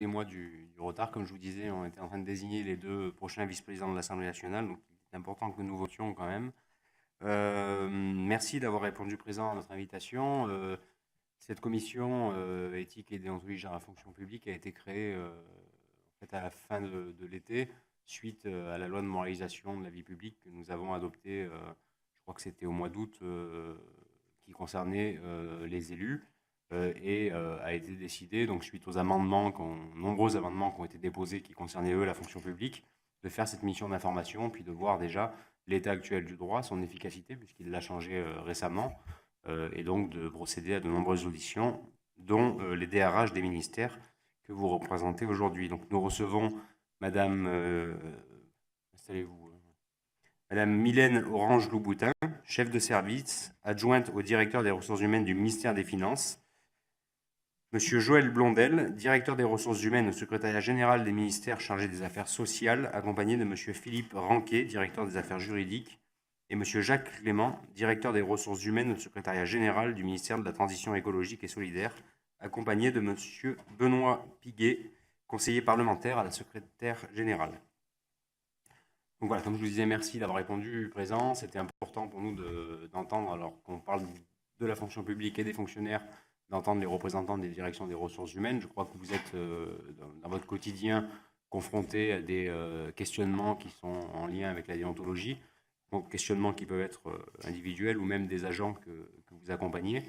Excusez-moi du retard. Comme je vous disais, on était en train de désigner les deux prochains vice-présidents de l'Assemblée nationale, donc il est important que nous votions quand même. Merci d'avoir répondu présent à notre invitation. Cette commission éthique et déontologie à la fonction publique a été créée en fait, à la fin de l'été, suite à la loi de moralisation de la vie publique que nous avons adoptée, je crois que c'était au mois d'août, qui concernait les élus, et a été décidé, donc suite aux nombreux amendements qui ont été déposés qui concernaient eux la fonction publique, de faire cette mission d'information, puis de voir déjà l'état actuel du droit, son efficacité, puisqu'il l'a changé récemment, et donc de procéder à de nombreuses auditions, dont les DRH des ministères que vous représentez aujourd'hui. Donc nous recevons Madame, installez-vous, Madame Mylène Orange-Louboutin, chef de service, adjointe au directeur des ressources humaines du ministère des Finances, Monsieur Joël Blondel, directeur des ressources humaines au secrétariat général des ministères chargé des affaires sociales, accompagné de Monsieur Philippe Ranquet, directeur des affaires juridiques, et Monsieur Jacques Clément, directeur des ressources humaines au secrétariat général du ministère de la Transition écologique et solidaire, accompagné de Monsieur Benoît Piguet, conseiller parlementaire à la secrétaire générale. Donc voilà, comme je vous disais, merci d'avoir répondu présent. C'était important pour nous d'entendre, alors qu'on parle de la fonction publique et des fonctionnaires, d'entendre les représentants des directions des ressources humaines. Je crois que vous êtes, dans votre quotidien, confronté à des questionnements qui sont en lien avec la déontologie, donc questionnements qui peuvent être individuels ou même des agents que vous accompagnez.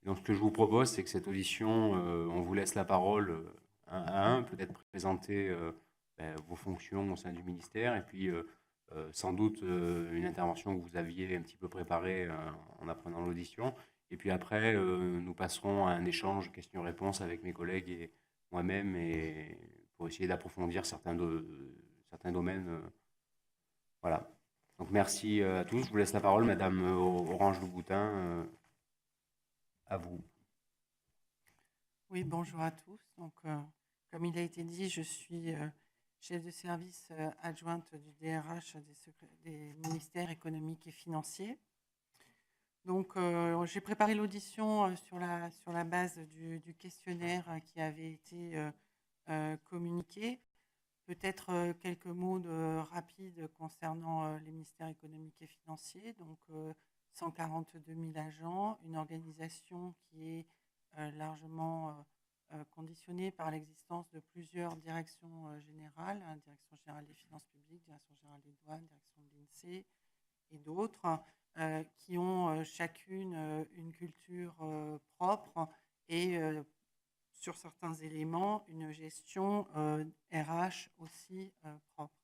Donc ce que je vous propose, c'est que cette audition, on vous laisse la parole un à un, peut-être présenter vos fonctions au sein du ministère, et puis sans doute une intervention que vous aviez un petit peu préparée en apprenant l'audition. Et puis après, nous passerons à un échange questions-réponses avec mes collègues et moi-même, et pour essayer d'approfondir certains domaines. Voilà. Donc merci à tous. Je vous laisse la parole, Madame Orange Louboutin. À vous. Oui, bonjour à tous. Donc, comme il a été dit, je suis chef de service adjointe du DRH des ministères économiques et financiers. Donc, j'ai préparé l'audition sur la base du questionnaire qui avait été communiqué. Peut-être quelques mots rapides concernant les ministères économiques et financiers. Donc, 142 000 agents, une organisation qui est largement conditionnée par l'existence de plusieurs directions générales, hein, direction générale des finances publiques, direction générale des douanes, direction de l'INSEE et d'autres, qui ont chacune une culture propre et sur certains éléments, une gestion RH aussi propre.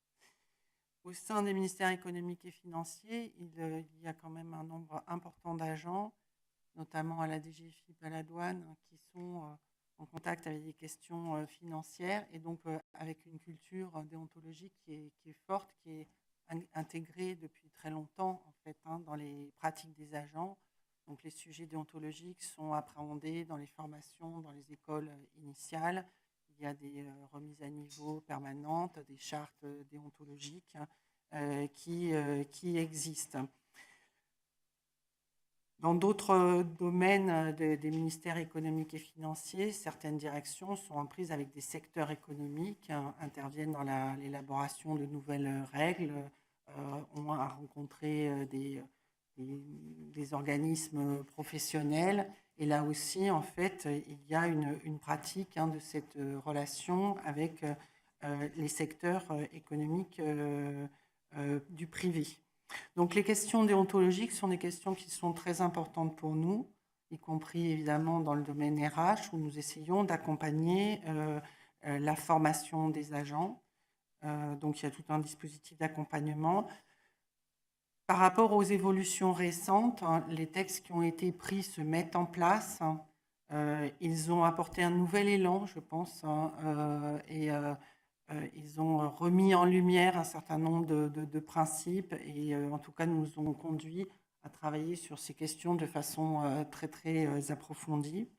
Au sein des ministères économiques et financiers, il y a quand même un nombre important d'agents, notamment à la DGFiP, à la douane, qui sont en contact avec des questions financières et donc avec une culture déontologique qui est forte, qui est intégrée depuis très longtemps en fait, hein, dans les pratiques des agents. Donc les sujets déontologiques sont appréhendés dans les formations, dans les écoles initiales. Il y a des remises à niveau permanentes, des chartes déontologiques qui existent. Dans d'autres domaines des ministères économiques et financiers, certaines directions sont en prise avec des secteurs économiques, interviennent dans l'élaboration de nouvelles règles, ont à rencontrer des organismes professionnels. Et là aussi, en fait, il y a une pratique de cette relation avec les secteurs économiques du privé. Donc les questions déontologiques sont des questions qui sont très importantes pour nous, y compris évidemment dans le domaine RH, où nous essayons d'accompagner la formation des agents. Donc il y a tout un dispositif d'accompagnement. Par rapport aux évolutions récentes, hein, les textes qui ont été pris se mettent en place. Ils ont apporté un nouvel élan, je pense, hein, et ils ont remis en lumière un certain nombre de principes et en tout cas nous ont conduit à travailler sur ces questions de façon très, très approfondie.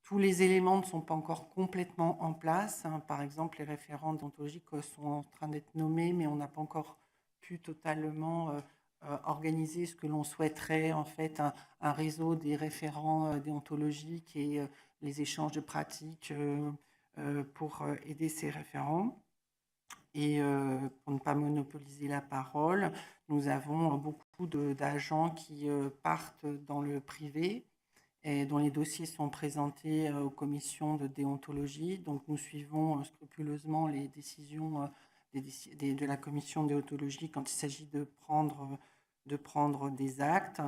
Tous les éléments ne sont pas encore complètement en place, hein. Par exemple, les référents déontologiques sont en train d'être nommés, mais on n'a pas encore pu totalement organiser ce que l'on souhaiterait, en fait, un réseau des référents déontologiques et les échanges de pratiques pour aider ces référents. Et pour ne pas monopoliser la parole, nous avons beaucoup d'agents qui partent dans le privé et dont les dossiers sont présentés aux commissions de déontologie. Donc, nous suivons scrupuleusement les décisions de la commission de déontologie quand il s'agit de prendre des actes.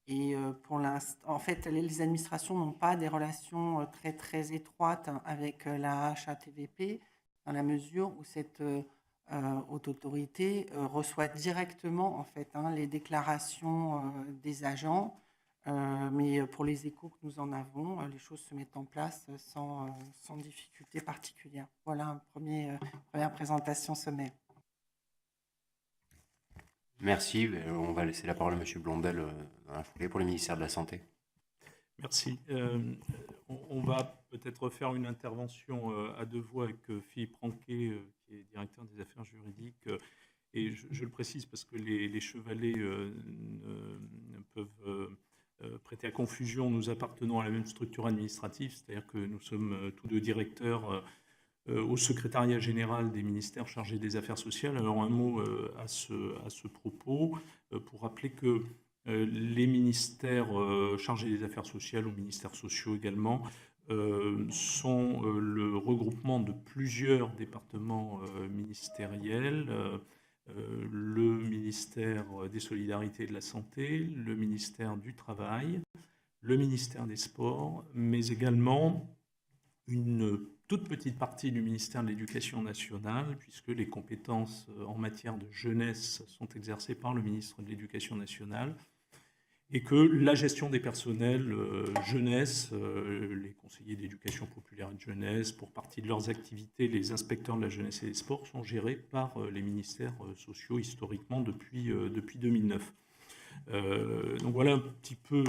Et pour l'instant, en fait, les administrations n'ont pas des relations très, très étroites avec la HATVP, dans la mesure où cette haute autorité reçoit directement en fait, les déclarations des agents. Mais pour les échos que nous en avons, les choses se mettent en place sans difficulté particulière. Voilà une première présentation sommaire. Merci. On va laisser la parole à M. Blondel dans la foulée pour le ministère de la Santé. Merci. On va peut-être faire une intervention à deux voix avec Philippe Ranquet, qui est directeur des affaires juridiques. Et je le précise parce que les chevalets ne peuvent prêter à confusion. Nous appartenons à la même structure administrative, c'est-à-dire que nous sommes tous deux directeurs au secrétariat général des ministères chargés des affaires sociales. Alors un mot à ce propos, pour rappeler que les ministères chargés des affaires sociales, ou ministères sociaux également, sont le regroupement de plusieurs départements ministériels, le ministère des Solidarités et de la Santé, le ministère du Travail, le ministère des Sports, mais également une toute petite partie du ministère de l'Éducation nationale, puisque les compétences en matière de jeunesse sont exercées par le ministre de l'Éducation nationale, et que la gestion des personnels jeunesse, les conseillers d'éducation populaire et de jeunesse, pour partie de leurs activités, les inspecteurs de la jeunesse et des sports, sont gérés par les ministères sociaux historiquement depuis 2009. Donc voilà un petit peu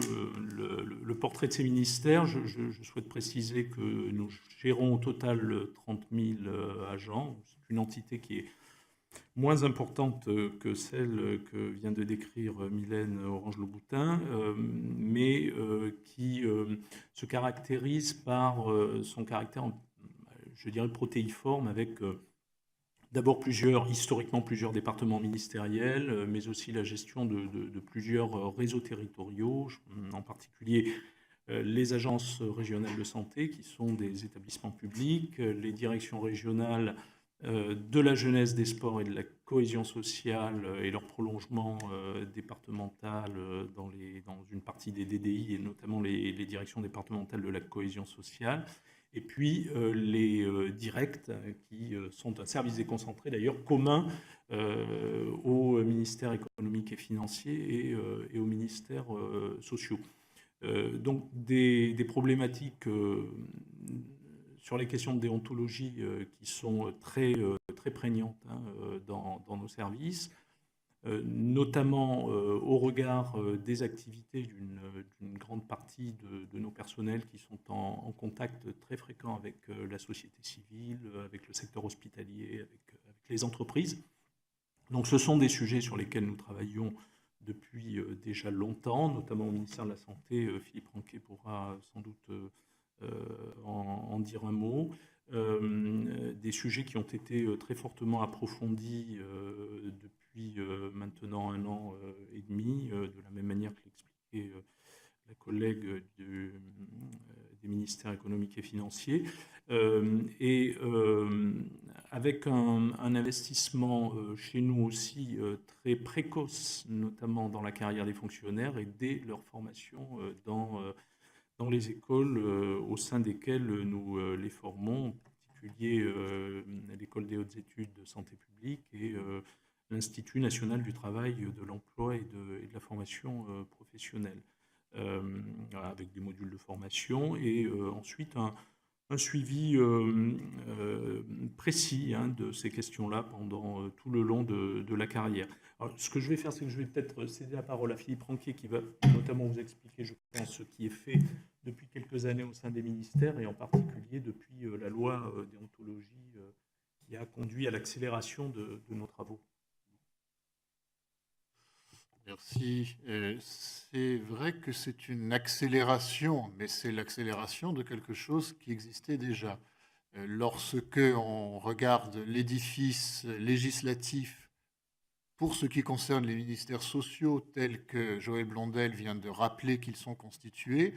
le portrait de ces ministères. Je souhaite préciser que nous gérons au total 30 000 agents. C'est une entité qui est moins importante que celle que vient de décrire Mylène Orange-Louboutin, mais qui se caractérise par son caractère, je dirais, protéiforme, avec d'abord historiquement plusieurs départements ministériels, mais aussi la gestion de plusieurs réseaux territoriaux, en particulier les agences régionales de santé, qui sont des établissements publics, les directions régionales de la jeunesse, des sports et de la cohésion sociale et leur prolongement départemental dans une partie des DDI, et notamment les directions départementales de la cohésion sociale, et puis les directs, qui sont un service déconcentré d'ailleurs commun au ministère économique et financier et aux ministères sociaux. Donc des problématiques sur les questions de déontologie qui sont très prégnantes dans nos services, notamment au regard des activités d'une grande partie de nos personnels qui sont en contact très fréquent avec la société civile, avec le secteur hospitalier, avec les entreprises. Donc ce sont des sujets sur lesquels nous travaillons depuis déjà longtemps, notamment au ministère de la Santé. Philippe Ranquet pourra sans doute en dire un mot. Des sujets qui ont été très fortement approfondis depuis maintenant 1 an et demi, de la même manière que l'expliquait la collègue des ministères économiques et financiers, et avec un investissement chez nous aussi très précoce, notamment dans la carrière des fonctionnaires et dès leur formation dans les écoles au sein desquelles nous les formons, en particulier l'École des hautes études de santé publique et l'Institut national du travail, de l'emploi et de la formation professionnelle, avec des modules de formation et ensuite un suivi précis de ces questions-là pendant tout le long de la carrière. Alors, ce que je vais faire, c'est que je vais peut-être céder la parole à Philippe Ranquet, qui va notamment vous expliquer, je pense, ce qui est fait depuis quelques années au sein des ministères, et en particulier depuis la loi déontologie qui a conduit à l'accélération de nos travaux. Merci. C'est vrai que c'est une accélération, mais c'est l'accélération de quelque chose qui existait déjà. Lorsque on regarde l'édifice législatif pour ce qui concerne les ministères sociaux tels que Joël Blondel vient de rappeler qu'ils sont constitués,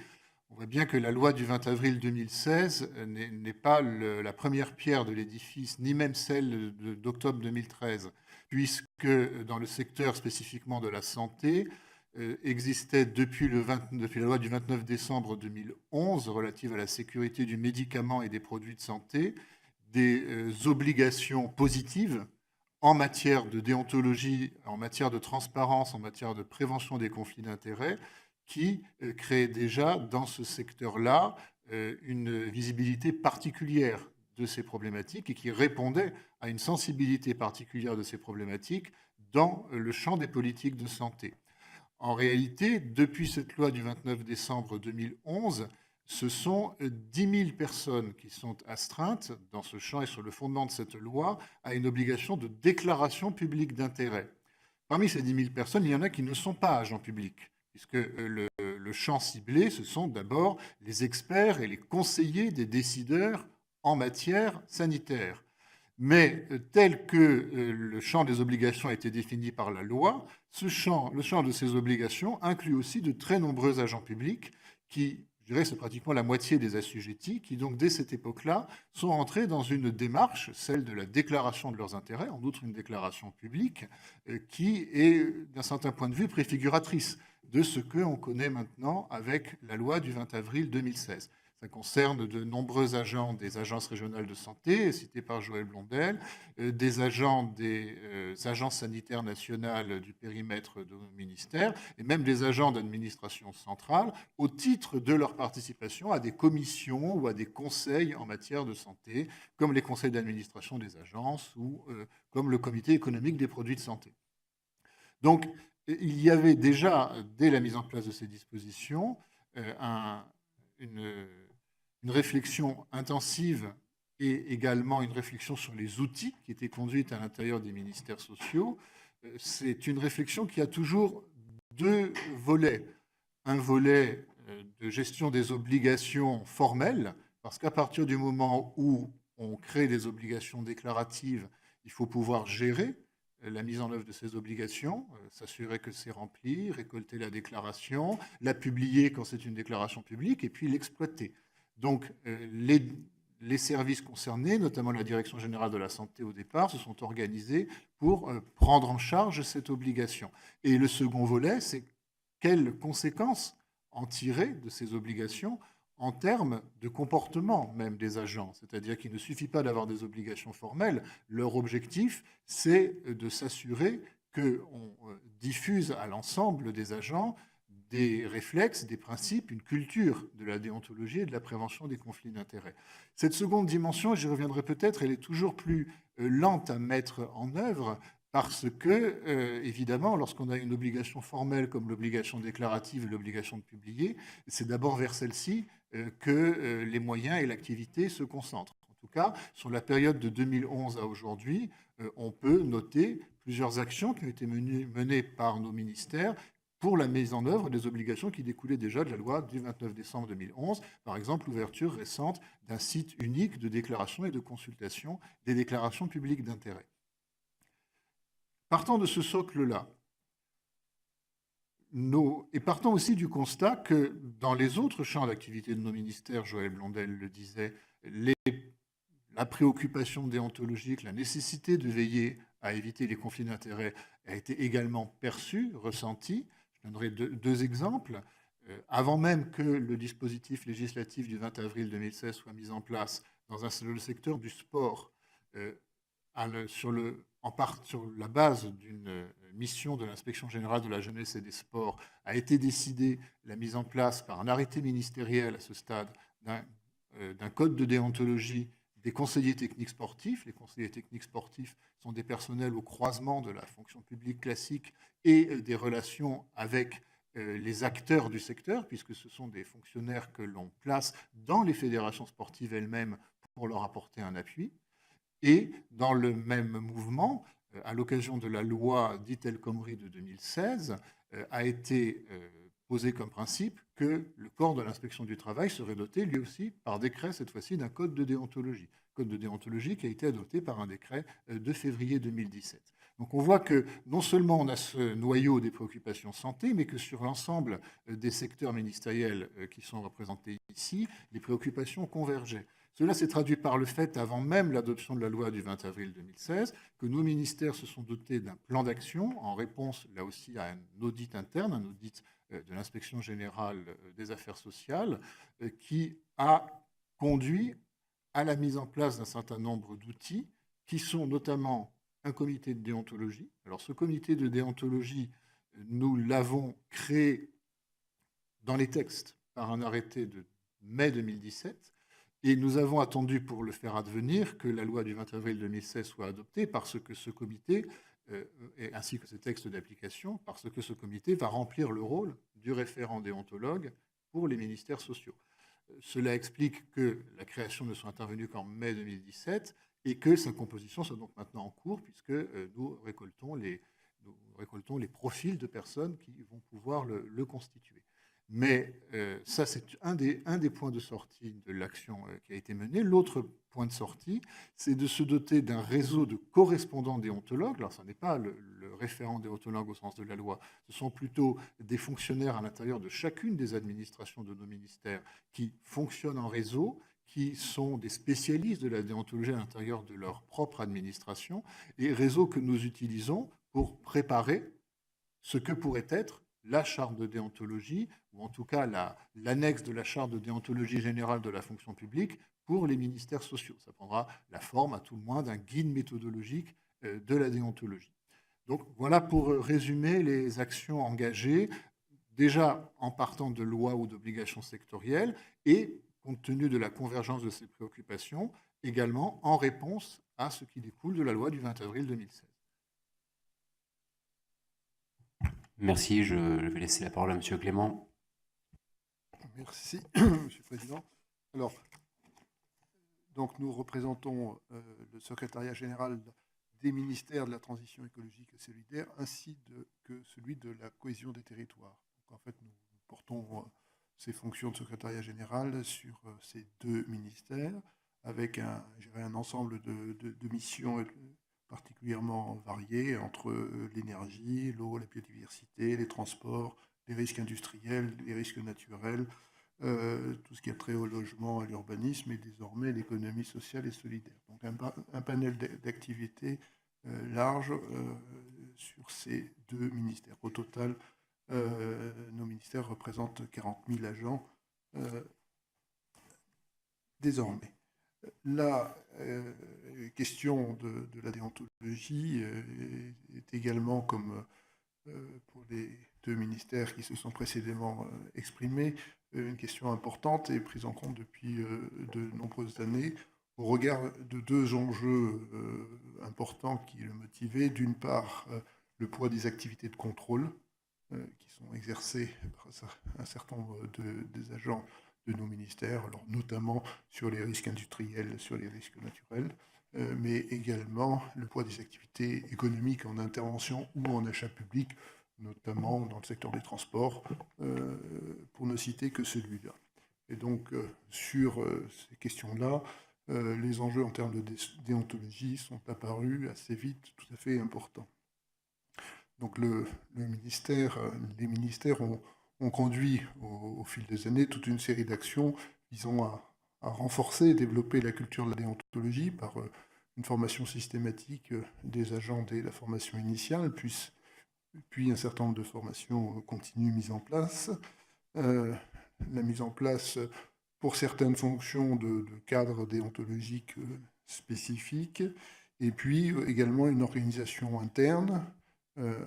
on voit bien que la loi du 20 avril 2016 n'est pas la première pierre de l'édifice, ni même celle d'octobre 2013, puisque dans le secteur spécifiquement de la santé, existait depuis la loi du 29 décembre 2011 relative à la sécurité du médicament et des produits de santé, des obligations positives en matière de déontologie, en matière de transparence, en matière de prévention des conflits d'intérêts, qui créait déjà dans ce secteur-là une visibilité particulière de ces problématiques et qui répondait à une sensibilité particulière de ces problématiques dans le champ des politiques de santé. En réalité, depuis cette loi du 29 décembre 2011, ce sont 10 000 personnes qui sont astreintes dans ce champ et sur le fondement de cette loi à une obligation de déclaration publique d'intérêt. Parmi ces 10 000 personnes, il y en a qui ne sont pas agents publics, puisque le champ ciblé, ce sont d'abord les experts et les conseillers des décideurs en matière sanitaire. Mais tel que le champ des obligations a été défini par la loi, le champ de ces obligations inclut aussi de très nombreux agents publics qui, je dirais, c'est pratiquement la moitié des assujettis, qui donc dès cette époque-là sont entrés dans une démarche, celle de la déclaration de leurs intérêts, en outre une déclaration publique, qui est d'un certain point de vue préfiguratrice de ce qu'on connaît maintenant avec la loi du 20 avril 2016. Ça concerne de nombreux agents des agences régionales de santé, cités par Joël Blondel, des agents des agences sanitaires nationales du périmètre de nos ministères, et même des agents d'administration centrale, au titre de leur participation à des commissions ou à des conseils en matière de santé, comme les conseils d'administration des agences ou comme le comité économique des produits de santé. Donc, il y avait déjà, dès la mise en place de ces dispositions, une réflexion intensive et également une réflexion sur les outils qui étaient conduites à l'intérieur des ministères sociaux. C'est une réflexion qui a toujours deux volets. Un volet de gestion des obligations formelles, parce qu'à partir du moment où on crée des obligations déclaratives, il faut pouvoir gérer la mise en œuvre de ces obligations, s'assurer que c'est rempli, récolter la déclaration, la publier quand c'est une déclaration publique, et puis l'exploiter. Donc, les services concernés, notamment la Direction générale de la santé au départ, se sont organisés pour prendre en charge cette obligation. Et le second volet, c'est quelles conséquences en tirer de ces obligations en termes de comportement même des agents. C'est-à-dire qu'il ne suffit pas d'avoir des obligations formelles. Leur objectif, c'est de s'assurer qu'on diffuse à l'ensemble des agents des réflexes, des principes, une culture de la déontologie et de la prévention des conflits d'intérêts. Cette seconde dimension, j'y reviendrai peut-être, elle est toujours plus lente à mettre en œuvre parce que, évidemment, lorsqu'on a une obligation formelle comme l'obligation déclarative et l'obligation de publier, c'est d'abord vers celle-ci que les moyens et l'activité se concentrent. En tout cas, sur la période de 2011 à aujourd'hui, on peut noter plusieurs actions qui ont été menées par nos ministères pour la mise en œuvre des obligations qui découlaient déjà de la loi du 29 décembre 2011, par exemple l'ouverture récente d'un site unique de déclaration et de consultation des déclarations publiques d'intérêt. Partant de ce socle-là, et partant aussi du constat que dans les autres champs d'activité de nos ministères, Joël Blondel le disait, la préoccupation déontologique, la nécessité de veiller à éviter les conflits d'intérêts a été également perçue, ressentie. Je donnerai deux exemples. Avant même que le dispositif législatif du 20 avril 2016 soit mis en place dans le secteur du sport, sur la base d'une mission de l'Inspection générale de la jeunesse et des sports, a été décidée la mise en place par un arrêté ministériel à ce stade d'un code de déontologie des conseillers techniques sportifs. Les conseillers techniques sportifs sont des personnels au croisement de la fonction publique classique et des relations avec les acteurs du secteur, puisque ce sont des fonctionnaires que l'on place dans les fédérations sportives elles-mêmes pour leur apporter un appui. Et dans le même mouvement, à l'occasion de la loi dite El Khomri de 2016, a été posé comme principe que le corps de l'inspection du travail serait doté, lui aussi, par décret, cette fois-ci, d'un code de déontologie. Code de déontologie qui a été adopté par un décret de février 2017. Donc on voit que non seulement on a ce noyau des préoccupations santé, mais que sur l'ensemble des secteurs ministériels qui sont représentés ici, les préoccupations convergeaient. Cela s'est traduit par le fait, avant même l'adoption de la loi du 20 avril 2016, que nos ministères se sont dotés d'un plan d'action en réponse, là aussi, à un audit interne, un audit de l'inspection générale des affaires sociales, qui a conduit à la mise en place d'un certain nombre d'outils qui sont notamment un comité de déontologie. Alors ce comité de déontologie, nous l'avons créé dans les textes par un arrêté de mai 2017 et nous avons attendu pour le faire advenir que la loi du 20 avril 2016 soit adoptée parce que ce comité, ainsi que ces textes d'application, parce que ce comité va remplir le rôle du référent déontologue pour les ministères sociaux. Cela explique que la création ne soit intervenue qu'en mai 2017 et que sa composition soit donc maintenant en cours, puisque nous récoltons les profils de personnes qui vont pouvoir le constituer. Mais ça, c'est un des points de sortie de l'action qui a été menée. L'autre point de sortie, c'est de se doter d'un réseau de correspondants déontologues. Alors, ce n'est pas le référent déontologue au sens de la loi, ce sont plutôt des fonctionnaires à l'intérieur de chacune des administrations de nos ministères qui fonctionnent en réseau, qui sont des spécialistes de la déontologie à l'intérieur de leur propre administration, et réseau que nous utilisons pour préparer ce que pourrait être la charte de déontologie, ou en tout cas l'annexe de la charte de déontologie générale de la fonction publique pour les ministères sociaux. Ça prendra la forme, à tout le moins, d'un guide méthodologique de la déontologie. Donc voilà pour résumer les actions engagées, déjà en partant de lois ou d'obligations sectorielles, et compte tenu de la convergence de ces préoccupations, également en réponse à ce qui découle de la loi du 20 avril 2016. Merci, je vais laisser la parole à M. Clément. Merci, Monsieur le Président. Alors, donc nous représentons le secrétariat général des ministères de la transition écologique et solidaire, ainsi que celui de la cohésion des territoires. Donc, en fait, nous portons ces fonctions de secrétariat général sur ces deux ministères, avec un ensemble de missions particulièrement variées entre l'énergie, l'eau, la biodiversité, les transports, les risques industriels, les risques naturels, tout ce qui a trait au logement, à l'urbanisme et désormais l'économie sociale et solidaire. Donc un panel d'activités large sur ces deux ministères. Au total, nos ministères représentent 40 000 agents désormais. La question de la déontologie est également, comme pour les deux ministères qui se sont précédemment exprimés, une question importante et prise en compte depuis de nombreuses années au regard de deux enjeux importants qui le motivaient. D'une part, le poids des activités de contrôle qui sont exercées par un certain nombre des agents de nos ministères, alors notamment sur les risques industriels, sur les risques naturels, mais également le poids des activités économiques en intervention ou en achat public, notamment dans le secteur des transports, pour ne citer que celui-là. Et donc, sur ces questions-là, les enjeux en termes de déontologie sont apparus assez vite, tout à fait importants. Donc, les ministères ont conduit au fil des années toute une série d'actions visant à renforcer et développer la culture de la déontologie par une formation systématique des agents dès la formation initiale, puis un certain nombre de formations continues mises en place, la mise en place pour certaines fonctions de cadres déontologiques spécifiques, et puis également une organisation interne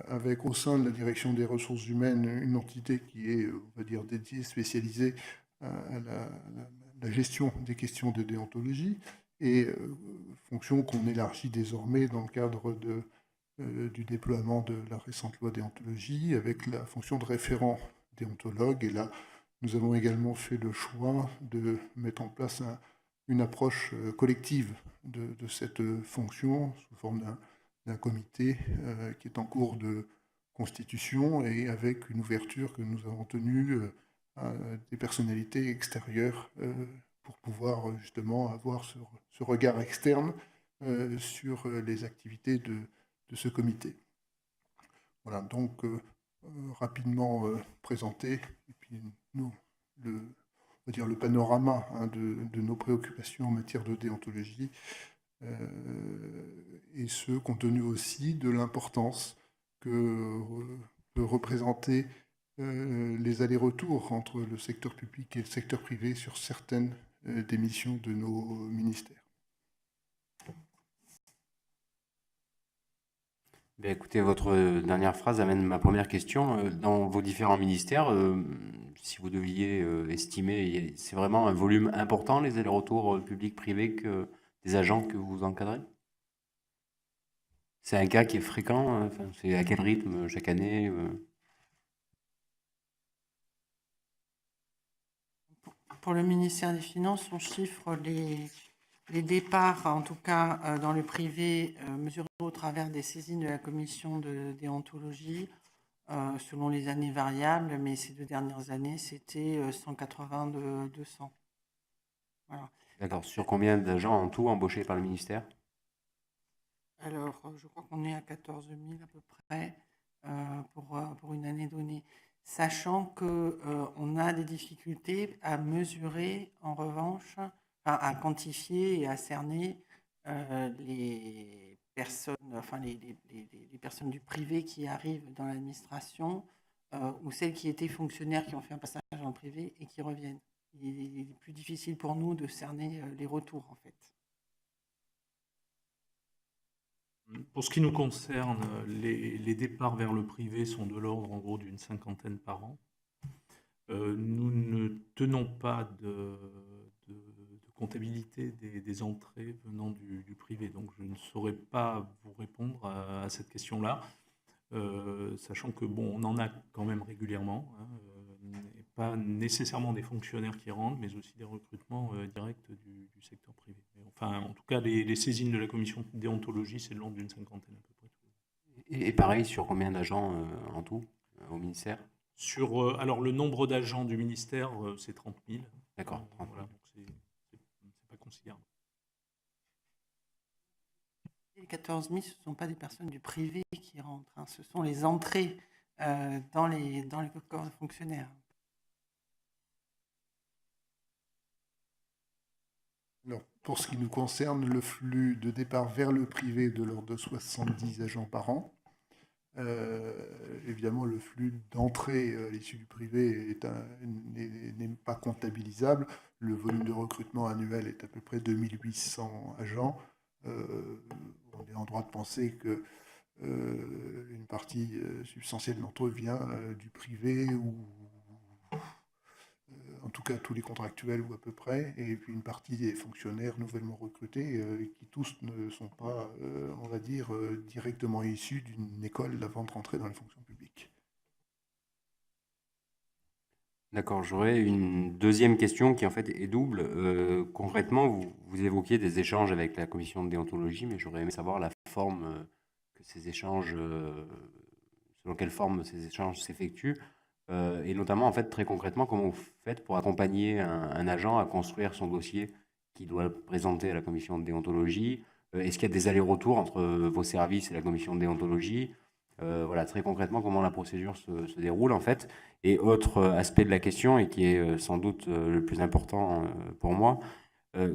avec au sein de la direction des ressources humaines une entité qui est, on va dire, dédiée, spécialisée à la gestion des questions de déontologie, et fonction qu'on élargit désormais dans le cadre du déploiement de la récente loi déontologie avec la fonction de référent déontologue. Et là, nous avons également fait le choix de mettre en place une approche collective de cette fonction sous forme d'un comité qui est en cours de constitution et avec une ouverture que nous avons tenue à des personnalités extérieures pour pouvoir justement avoir ce regard externe sur les activités de ce comité. Voilà, donc rapidement présenté, et puis nous, on va dire le panorama de nos préoccupations en matière de déontologie, et ce, compte tenu aussi de l'importance que peut représenter les allers-retours entre le secteur public et le secteur privé sur certaines des missions de nos ministères. Ben, écoutez, votre dernière phrase amène ma première question. Dans vos différents ministères, si vous deviez estimer, c'est vraiment un volume important, les allers-retours public-privé, des agents que vous encadrez? C'est un cas qui est fréquent, enfin, c'est à quel rythme chaque année? Pour le ministère des Finances, on chiffre les départs, en tout cas dans le privé, mesurés au travers des saisines de la commission de déontologie, selon les années variables, mais ces 2 dernières années, c'était 180 de 200. Voilà. D'accord. Sur combien d'agents en tout embauchés par le ministère? Alors, je crois qu'on est à 14 000 à peu près pour une année donnée, sachant qu'on a des difficultés à mesurer, en revanche, à quantifier et à cerner les personnes, enfin les personnes du privé qui arrivent dans l'administration ou celles qui étaient fonctionnaires qui ont fait un passage dans le privé et qui reviennent. Il est plus difficile pour nous de cerner les retours, en fait. Pour ce qui nous concerne, les départs vers le privé sont de l'ordre en gros d'une 50aine par an. Nous ne tenons pas de comptabilité des entrées venant du privé, donc je ne saurais pas vous répondre à cette question-là, sachant que bon, on en a quand même régulièrement, hein, et pas nécessairement des fonctionnaires qui rentrent, mais aussi des recrutements directs du secteur privé. Enfin, en tout cas, les saisines de la commission de déontologie, c'est de l'ordre d'une 50aine à peu près. Et pareil, sur combien d'agents en tout au ministère? Alors, le nombre d'agents du ministère, c'est 30 000. D'accord, 30 000. Voilà, donc c'est pas considérable. Les 14 000, ce ne sont pas des personnes du privé qui rentrent, hein, ce sont les entrées dans les corps de fonctionnaires. Alors, pour ce qui nous concerne, le flux de départ vers le privé de l'ordre de 70 agents par an. Évidemment, le flux d'entrée à l'issue du privé n'est pas comptabilisable. Le volume de recrutement annuel est à peu près 2800 agents. On est en droit de penser que une partie substantielle d'entre eux vient du privé ou en tout cas tous les contractuels ou à peu près, et puis une partie des fonctionnaires nouvellement recrutés qui tous ne sont pas, on va dire, directement issus d'une école avant de rentrer dans les fonctions publiques. D'accord, j'aurais une deuxième question qui en fait est double. Concrètement, vous évoquiez des échanges avec la commission de déontologie, mais j'aurais aimé savoir la forme que ces échanges, selon quelle forme ces échanges s'effectuent. Et notamment, en fait, très concrètement, comment vous faites pour accompagner un agent à construire son dossier qu'il doit présenter à la commission de déontologie? Est-ce qu'il y a des allers-retours entre vos services et la commission de déontologie? Voilà, très concrètement, comment la procédure se déroule, en fait. Et autre aspect de la question, et qui est sans doute le plus important pour moi,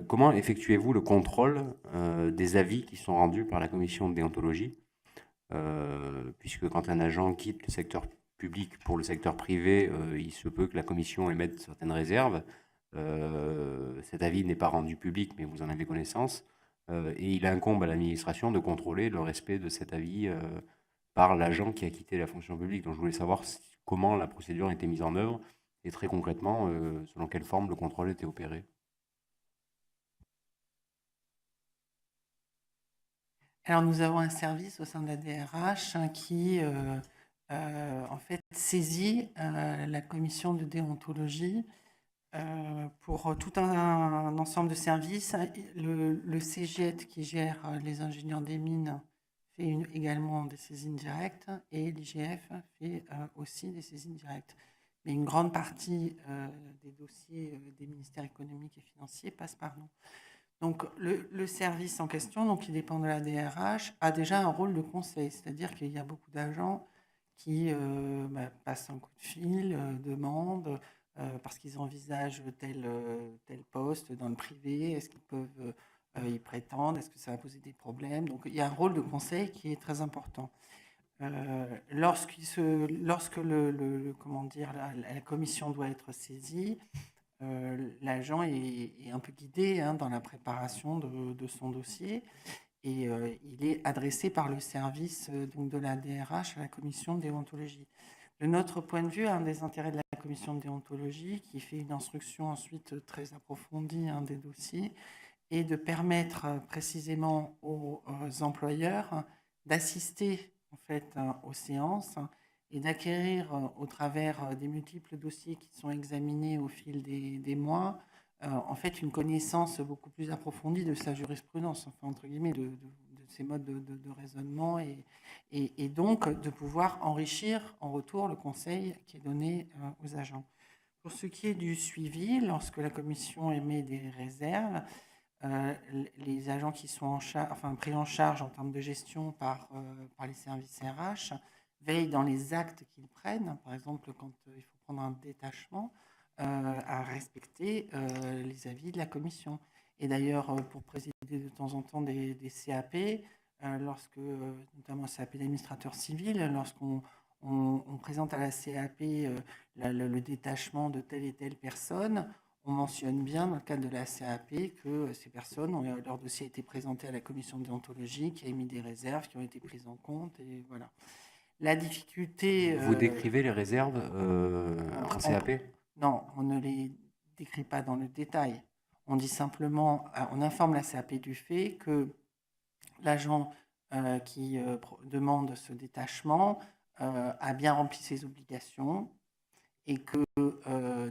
comment effectuez-vous le contrôle des avis qui sont rendus par la commission de déontologie? Puisque quand un agent quitte le secteur public pour le secteur privé, il se peut que la commission émette certaines réserves. Cet avis n'est pas rendu public, mais vous en avez connaissance. Et il incombe à l'administration de contrôler le respect de cet avis par l'agent qui a quitté la fonction publique. Donc je voulais savoir comment la procédure était mise en œuvre et très concrètement, selon quelle forme le contrôle était opéré. Alors, nous avons un service au sein de la DRH qui, en fait, saisit la commission de déontologie pour tout un ensemble de services. Le CGET qui gère les ingénieurs des mines fait également des saisines directes et l'IGF fait aussi des saisines directes. Mais une grande partie des dossiers des ministères économiques et financiers passe par nous. Donc, le service en question, donc, qui dépend de la DRH, a déjà un rôle de conseil, c'est-à-dire qu'il y a beaucoup d'agents qui passent un coup de fil, demandent, parce qu'ils envisagent tel poste dans le privé, est-ce qu'ils peuvent y prétendre, est-ce que ça va poser des problèmes. Donc, il y a un rôle de conseil qui est très important. Lorsque comment dire, la commission doit être saisie, l'agent est un peu guidé dans la préparation de son dossier et il est adressé par le service donc de la DRH à la commission de déontologie. De notre point de vue, un des intérêts de la commission de déontologie, qui fait une instruction ensuite très approfondie des dossiers, est de permettre précisément aux employeurs d'assister en fait aux séances et d'acquérir au travers des multiples dossiers qui sont examinés au fil des mois, en fait une connaissance beaucoup plus approfondie de sa jurisprudence, enfin entre guillemets de ses modes de raisonnement et donc de pouvoir enrichir en retour le conseil qui est donné aux agents. Pour ce qui est du suivi, lorsque la commission émet des réserves, les agents qui sont pris en charge en termes de gestion par les services RH veillent dans les actes qu'ils prennent, par exemple quand il faut prendre un détachement, à respecter les avis de la commission. Et d'ailleurs, pour présider de temps en temps des CAP, notamment CAP d'administrateur civil, lorsqu'on présente à la CAP le détachement de telle et telle personne, on mentionne bien dans le cadre de la CAP que ces personnes, leur dossier a été présenté à la commission de déontologie, qui a émis des réserves qui ont été prises en compte, et voilà. La difficulté... Vous décrivez les réserves en CAP ? Non, on ne les décrit pas dans le détail. On dit simplement, on informe la CAP du fait que l'agent qui demande ce détachement a bien rempli ses obligations et que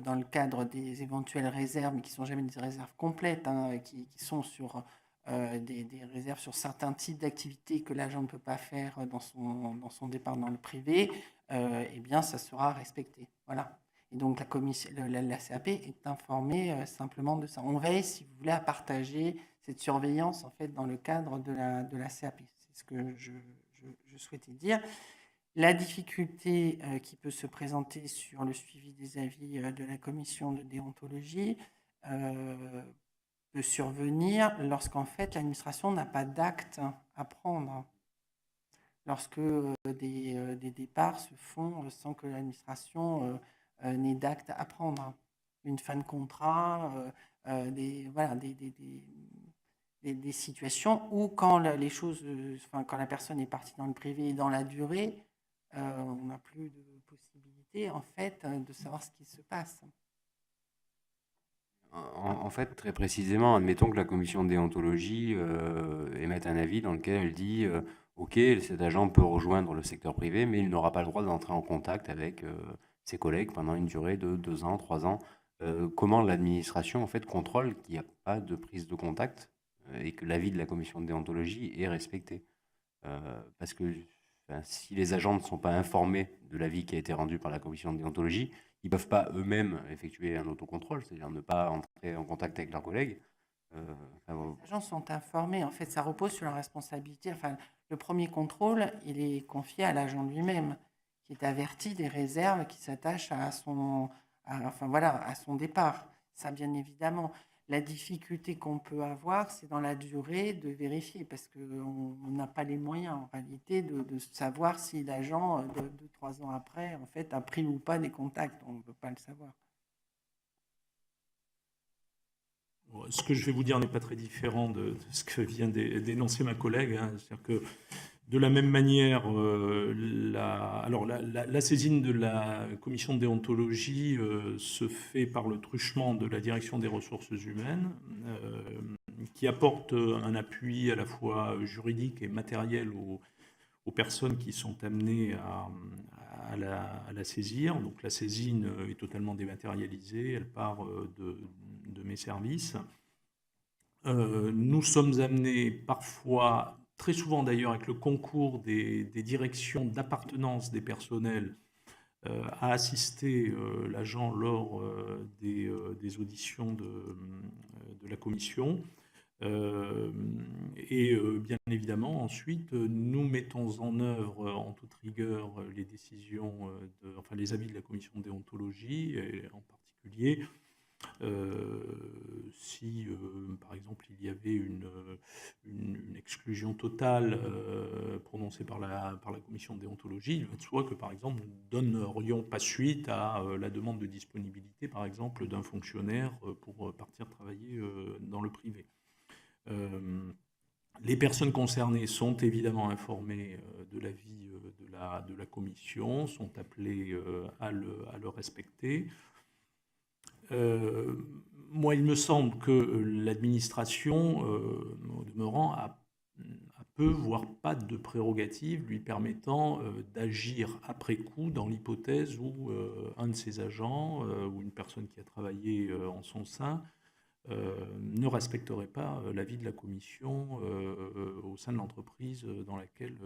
dans le cadre des éventuelles réserves, mais qui ne sont jamais des réserves complètes, qui sont sur des réserves sur certains types d'activités que l'agent ne peut pas faire dans son départ dans le privé, eh bien, ça sera respecté. Voilà. Et donc, la CAP est informée simplement de ça. On veille, si vous voulez, à partager cette surveillance, en fait, dans le cadre de la CAP. C'est ce que je souhaitais dire. La difficulté qui peut se présenter sur le suivi des avis de la commission de déontologie peut survenir lorsqu'en fait l'administration n'a pas d'acte à prendre. Lorsque des départs se font sans que l'administration n'ait d'acte à prendre. Une fin de contrat, des situations où quand les choses, quand la personne est partie dans le privé et dans la durée, on n'a plus de possibilité, en fait, de savoir ce qui se passe. En fait, très précisément, admettons que la commission de déontologie émette un avis dans lequel elle dit OK, cet agent peut rejoindre le secteur privé, mais il n'aura pas le droit d'entrer en contact avec ses collègues pendant une durée de 2 ans, 3 ans. Comment l'administration, en fait, contrôle qu'il n'y a pas de prise de contact et que l'avis de la commission de déontologie est respecté? Parce que si les agents ne sont pas informés de l'avis qui a été rendu par la commission de déontologie, ils ne peuvent pas eux-mêmes effectuer un autocontrôle, c'est-à-dire ne pas entrer en contact avec leurs collègues. Les agents sont informés. En fait, ça repose sur la responsabilité. Enfin, le premier contrôle, il est confié à l'agent lui-même, qui est averti des réserves qui s'attachent à son départ. Ça, bien évidemment. La difficulté qu'on peut avoir, c'est dans la durée de vérifier, parce qu'on n'a pas les moyens, en réalité, de savoir si l'agent, 2-3 ans après, en fait, a pris ou pas des contacts. On ne peut pas le savoir. Ce que je vais vous dire n'est pas très différent de ce que vient d'énoncer ma collègue. C'est-à-dire que, de la même manière, la saisine de la commission de déontologie se fait par le truchement de la direction des ressources humaines, qui apporte un appui à la fois juridique et matériel aux personnes qui sont amenées à la saisir. Donc la saisine est totalement dématérialisée, elle part de mes services. Nous sommes amenés parfois très souvent d'ailleurs avec le concours des directions d'appartenance des personnels, a assisté l'agent lors des auditions de la commission. Bien évidemment, ensuite, nous mettons en œuvre en toute rigueur les décisions, enfin les avis de la commission de déontologie, et en particulier si, par exemple, il y avait une exclusion totale prononcée par la commission de déontologie, il va de soi que, par exemple, nous ne donnerions pas suite à la demande de disponibilité, par exemple, d'un fonctionnaire pour partir travailler dans le privé. Les personnes concernées sont évidemment informées de l'avis de la commission, sont appelées à le respecter. Moi, il me semble que l'administration, au demeurant, a peu, voire pas de prérogatives lui permettant d'agir après coup dans l'hypothèse où un de ses agents ou une personne qui a travaillé en son sein ne respecterait pas l'avis de la commission au sein de l'entreprise dans laquelle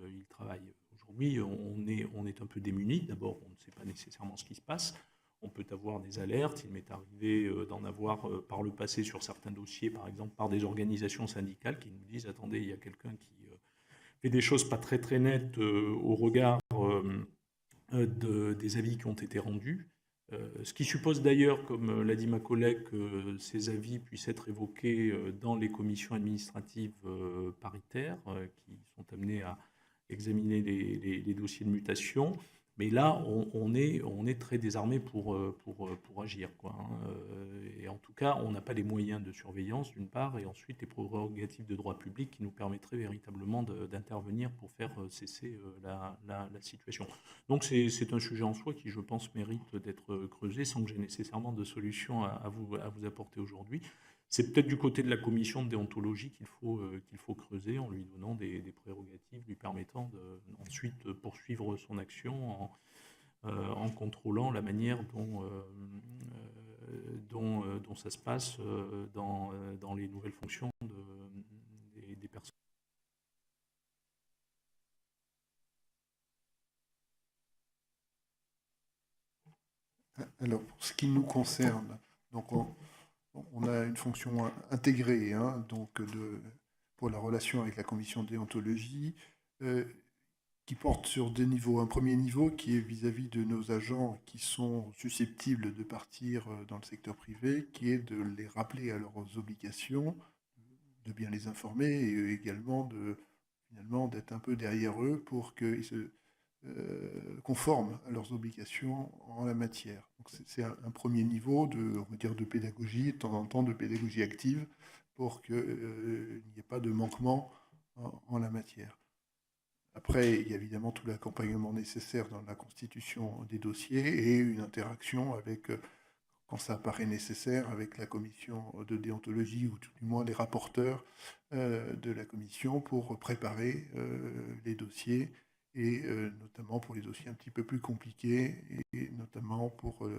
il travaille. Aujourd'hui, on est un peu démunis. D'abord, on ne sait pas nécessairement ce qui se passe. On peut avoir des alertes. Il m'est arrivé d'en avoir par le passé sur certains dossiers, par exemple par des organisations syndicales qui nous disent « Attendez, il y a quelqu'un qui fait des choses pas très très nettes au regard des avis qui ont été rendus ». Ce qui suppose d'ailleurs, comme l'a dit ma collègue, que ces avis puissent être évoqués dans les commissions administratives paritaires qui sont amenées à examiner les dossiers de mutation. Mais là, on est très désarmé pour agir, quoi, hein. Et en tout cas, on n'a pas les moyens de surveillance, d'une part, et ensuite les prérogatives de droit public qui nous permettraient véritablement d'intervenir pour faire cesser la situation. Donc c'est un sujet en soi qui, je pense, mérite d'être creusé sans que j'ai nécessairement de solution à vous apporter aujourd'hui. C'est peut-être du côté de la commission de déontologie qu'il faut creuser en lui donnant des prérogatives lui permettant ensuite poursuivre son action en contrôlant la manière dont ça se passe dans les nouvelles fonctions des personnes. Alors, pour ce qui nous concerne, donc on a une fonction intégrée, hein, donc pour la relation avec la commission de déontologie, qui porte sur deux niveaux. Un premier niveau qui est vis-à-vis de nos agents qui sont susceptibles de partir dans le secteur privé, qui est de les rappeler à leurs obligations, de bien les informer et également finalement d'être un peu derrière eux pour qu'ils se conformes à leurs obligations en la matière. Donc c'est un premier niveau on va dire, de pédagogie, de temps en temps de pédagogie active, pour qu'il n'y ait pas de manquement en la matière. Après, il y a évidemment tout l'accompagnement nécessaire dans la constitution des dossiers et une interaction avec, quand ça paraît nécessaire, avec la commission de déontologie ou tout du moins les rapporteurs de la commission pour préparer les dossiers et notamment pour les dossiers un petit peu plus compliqués et notamment pour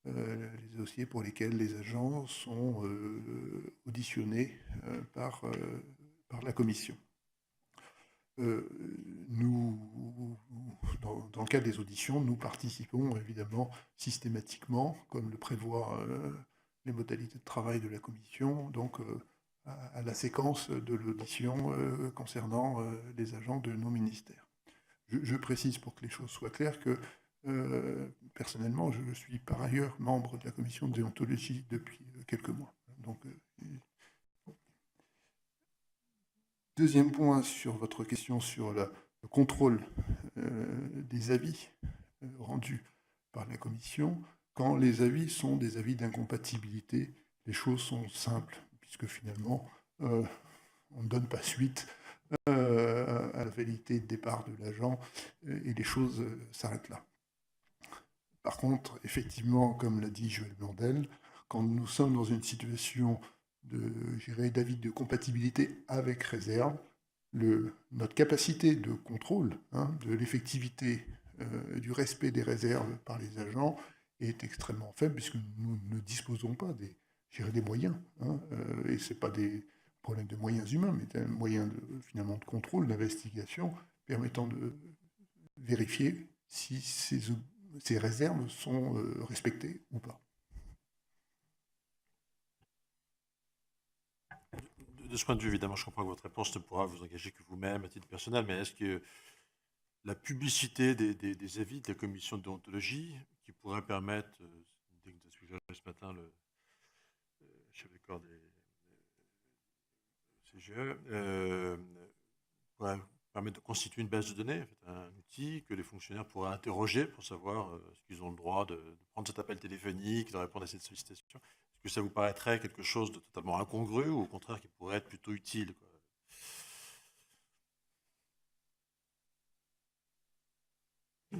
les dossiers pour lesquels les agents sont auditionnés par la commission. Nous, dans le cadre des auditions, nous participons évidemment systématiquement, comme le prévoient les modalités de travail de la commission, donc à la séquence de l'audition concernant les agents de nos ministères. Je précise pour que les choses soient claires que personnellement, je suis par ailleurs membre de la commission de déontologie depuis quelques mois. Donc, deuxième point sur votre question sur le contrôle des avis rendus par la commission. Quand les avis sont des avis d'incompatibilité, les choses sont simples, puisque finalement, on ne donne pas suite à la validité de départ de l'agent et les choses s'arrêtent là. Par contre, effectivement, comme l'a dit Joël Blondel, quand nous sommes dans une situation d'avis de compatibilité avec réserve, notre capacité de contrôle de l'effectivité du respect des réserves par les agents est extrêmement faible puisque nous ne disposons pas des moyens. Et c'est pas problème de moyens humains, mais un moyen finalement de contrôle, d'investigation, permettant de vérifier si ces réserves sont respectées ou pas. De ce point de vue, évidemment, je comprends que votre réponse ne pourra vous engager que vous-même à titre personnel, mais est-ce que la publicité des avis de la commission de déontologie, qui pourrait permettre, dès que vous avez suggéré ce matin le chef de corps des CGE, pourrait permettre de constituer une base de données, en fait, un outil que les fonctionnaires pourraient interroger pour savoir est-ce qu'ils ont le droit de prendre cet appel téléphonique, de répondre à cette sollicitation. Est-ce que ça vous paraîtrait quelque chose de totalement incongru ou au contraire qui pourrait être plutôt utile, quoi?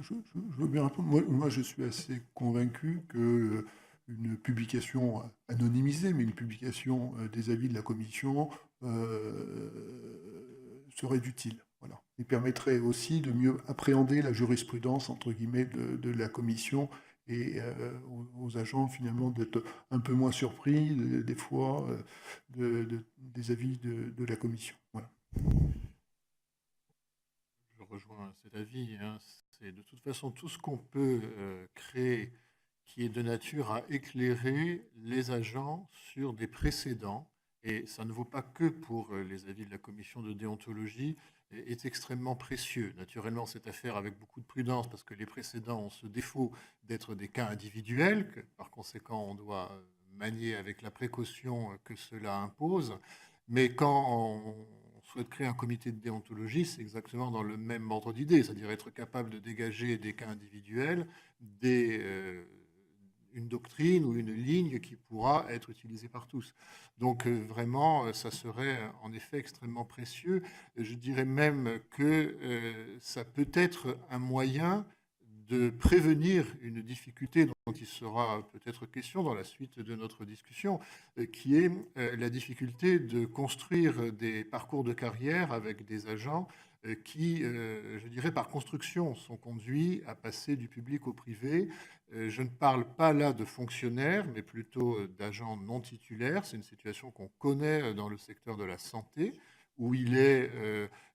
Je veux bien répondre. Moi, je suis assez convaincu que une publication anonymisée, mais une publication des avis de la commission serait utile. Voilà. Et permettrait aussi de mieux appréhender la jurisprudence, entre guillemets, de la commission et aux agents, finalement, d'être un peu moins surpris, des fois, des avis de la commission. Voilà. Je rejoins cet avis, hein. C'est de toute façon tout ce qu'on peut créer qui est de nature à éclairer les agents sur des précédents, et ça ne vaut pas que pour les avis de la commission de déontologie, est extrêmement précieux. Naturellement, cette affaire avec beaucoup de prudence, parce que les précédents ont ce défaut d'être des cas individuels, que par conséquent on doit manier avec la précaution que cela impose. Mais quand on souhaite créer un comité de déontologie, c'est exactement dans le même ordre d'idée, c'est-à-dire être capable de dégager des cas individuels, une doctrine ou une ligne qui pourra être utilisée par tous. Donc vraiment, ça serait en effet extrêmement précieux. Je dirais même que ça peut être un moyen de prévenir une difficulté dont il sera peut-être question dans la suite de notre discussion, qui est la difficulté de construire des parcours de carrière avec des agents qui, je dirais, par construction, sont conduits à passer du public au privé. Je ne parle pas là de fonctionnaires, mais plutôt d'agents non titulaires. C'est une situation qu'on connaît dans le secteur de la santé, où il est,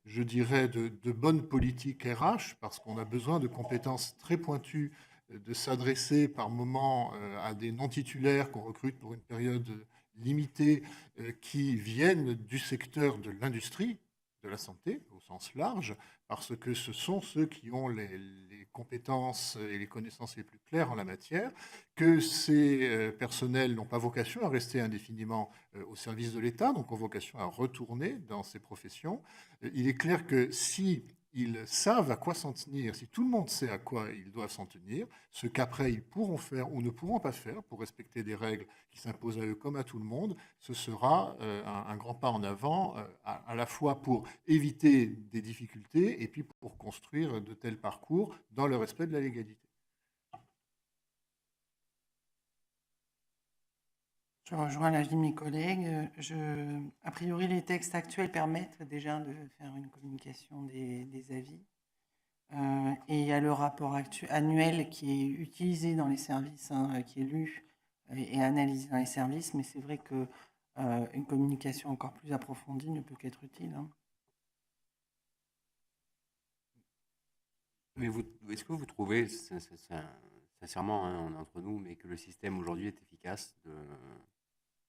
je dirais, de bonne politique RH, parce qu'on a besoin de compétences très pointues, de s'adresser par moment à des non-titulaires qu'on recrute pour une période limitée, qui viennent du secteur de l'industrie, de la santé, au sens large, parce que ce sont ceux qui ont les compétences et les connaissances les plus claires en la matière, que ces personnels n'ont pas vocation à rester indéfiniment au service de l'État, donc ont vocation à retourner dans ces professions. Il est clair que si ils savent à quoi s'en tenir, si tout le monde sait à quoi ils doivent s'en tenir, ce qu'après ils pourront faire ou ne pourront pas faire pour respecter des règles qui s'imposent à eux comme à tout le monde, ce sera un grand pas en avant, à la fois pour éviter des difficultés et puis pour construire de tels parcours dans le respect de la légalité. Je rejoins l'avis de mes collègues. A priori, les textes actuels permettent déjà de faire une communication des avis. Et il y a le rapport annuel qui est utilisé dans les services, hein, qui est lu et analysé dans les services, mais c'est vrai qu'une communication encore plus approfondie ne peut qu'être utile, hein. Mais est-ce que vous trouvez, sincèrement, hein, on est entre nous, mais que le système aujourd'hui est efficace de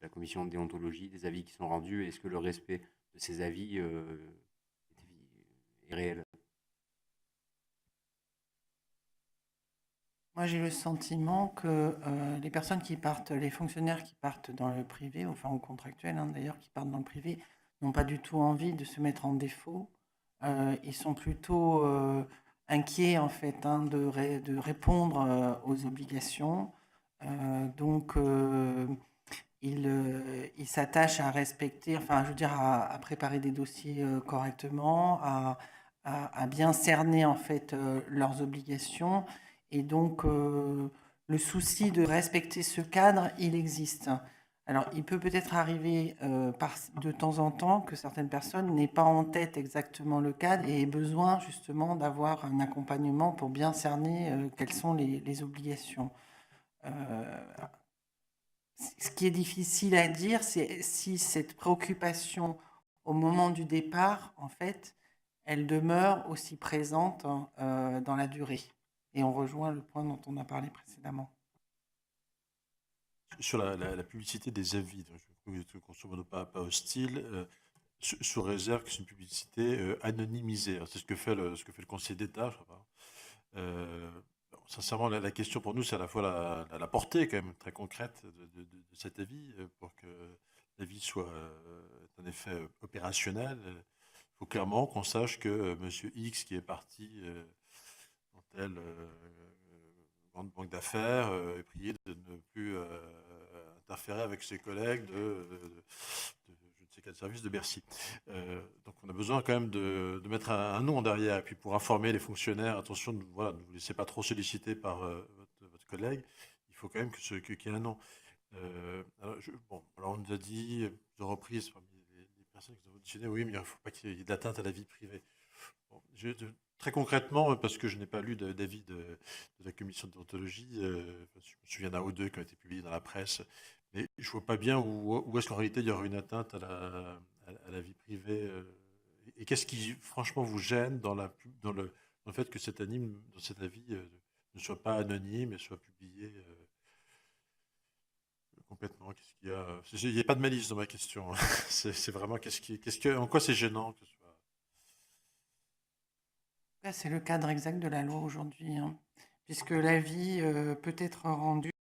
la commission de déontologie, des avis qui sont rendus, est-ce que le respect de ces avis est réel? Moi, j'ai le sentiment que les personnes qui partent, les fonctionnaires qui partent dans le privé, enfin aux contractuels, hein, d'ailleurs, qui partent dans le privé, n'ont pas du tout envie de se mettre en défaut. Ils sont plutôt inquiets, en fait, hein, de répondre aux obligations. Donc, ils s'attachent à respecter, enfin, je veux dire, à préparer des dossiers correctement, à bien cerner, en fait, leurs obligations. Et donc, le souci de respecter ce cadre, il existe. Alors, il peut peut-être arriver de temps en temps que certaines personnes n'aient pas en tête exactement le cadre et aient besoin justement d'avoir un accompagnement pour bien cerner quelles sont les obligations. Ce qui est difficile à dire, c'est si cette préoccupation au moment du départ, en fait, elle demeure aussi présente dans la durée. Et on rejoint le point dont on a parlé précédemment. Sur la publicité des avis, donc je trouve grosso modo pas hostile, sous réserve que c'est une publicité anonymisée. Alors, c'est ce que fait le Conseil d'État, je crois pas. Bon, sincèrement, la question pour nous, c'est à la fois la portée quand même très concrète de cet avis, pour que l'avis soit en effet opérationnel. Il faut clairement qu'on sache que Monsieur X, qui est parti dans telle grande banque d'affaires, est prié de ne plus interférer avec ses collègues je ne sais quel service de Bercy. Donc on a besoin quand même de mettre un nom derrière. Et puis pour informer les fonctionnaires, attention, voilà, ne vous laissez pas trop solliciter par votre collègue. Il faut quand même qu'il y ait un nom. Alors on nous a dit, de reprise, parmi les personnes qui ont auditionné, oui, mais il ne faut pas qu'il y ait d'atteinte à la vie privée. Bon, très concrètement, parce que je n'ai pas lu d'avis de la commission de déontologie, je me souviens d'un ou deux qui ont été publiés dans la presse, mais je ne vois pas bien où est-ce qu'en réalité il y aura une atteinte à la vie privée. Et qu'est-ce qui, franchement, vous gêne dans le fait que cet avis ne soit pas anonyme et soit publié complètement? Qu'est-ce qu'il y a? Il n'y a pas de malice dans ma question. C'est vraiment en quoi c'est gênant que ce soit. Là, c'est le cadre exact de la loi aujourd'hui, hein, puisque l'avis peut être rendu,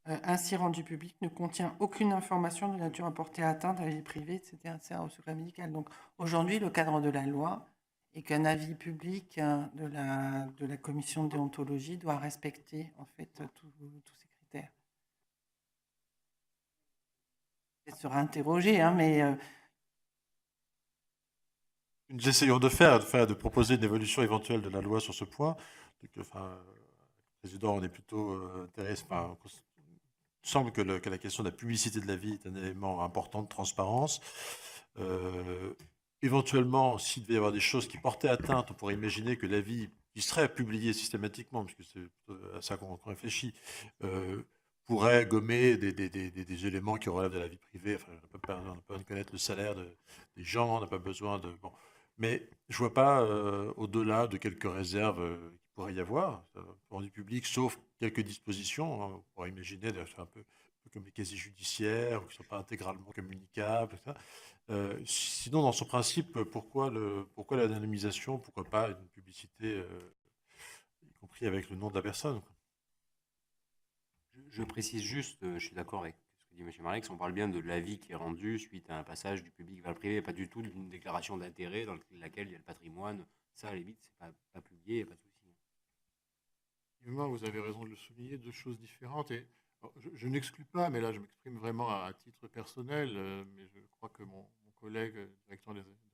ainsi rendu public, ne contient aucune information de nature à porter atteinte à la vie privée, etc., au secret médical. Donc aujourd'hui, le cadre de la loi est qu'un avis public de la commission de déontologie doit respecter en fait tous ces critères. Elle sera interrogée, hein, mais Nous essayons de proposer une évolution éventuelle de la loi sur ce point. Donc, enfin, le président, on est plutôt intéressé. Enfin, il semble que la question de la publicité de l'avis est un élément important de transparence. Éventuellement, s'il devait y avoir des choses qui portaient atteinte, on pourrait imaginer que l'avis qui serait publié systématiquement, puisque c'est à ça qu'on réfléchit, pourrait gommer des éléments qui relèvent de la vie privée. Enfin, on n'a pas besoin de connaître le salaire des gens, on n'a pas besoin de... Bon. Mais je ne vois pas, au-delà de quelques réserves qu'il pourrait y avoir, rendu public, sauf quelques dispositions. Hein, on pourrait imaginer, d'ailleurs, c'est un peu comme les casiers judiciaires, qui ne sont pas intégralement communicables, etc. Sinon, dans son principe, pourquoi l'anonymisation? Pourquoi pas une publicité, y compris avec le nom de la personne? Je précise juste, je suis d'accord avec ce que dit M. Marlex, on parle bien de l'avis qui est rendu suite à un passage du public vers le privé, pas du tout d'une déclaration d'intérêt dans laquelle il y a le patrimoine. Ça, à la limite, c'est pas publié, il n'y a pas de souci. Effectivement, vous avez raison de le souligner, deux choses différentes. Et alors, je n'exclus pas, mais là je m'exprime vraiment à titre personnel, mais je crois que mon collègue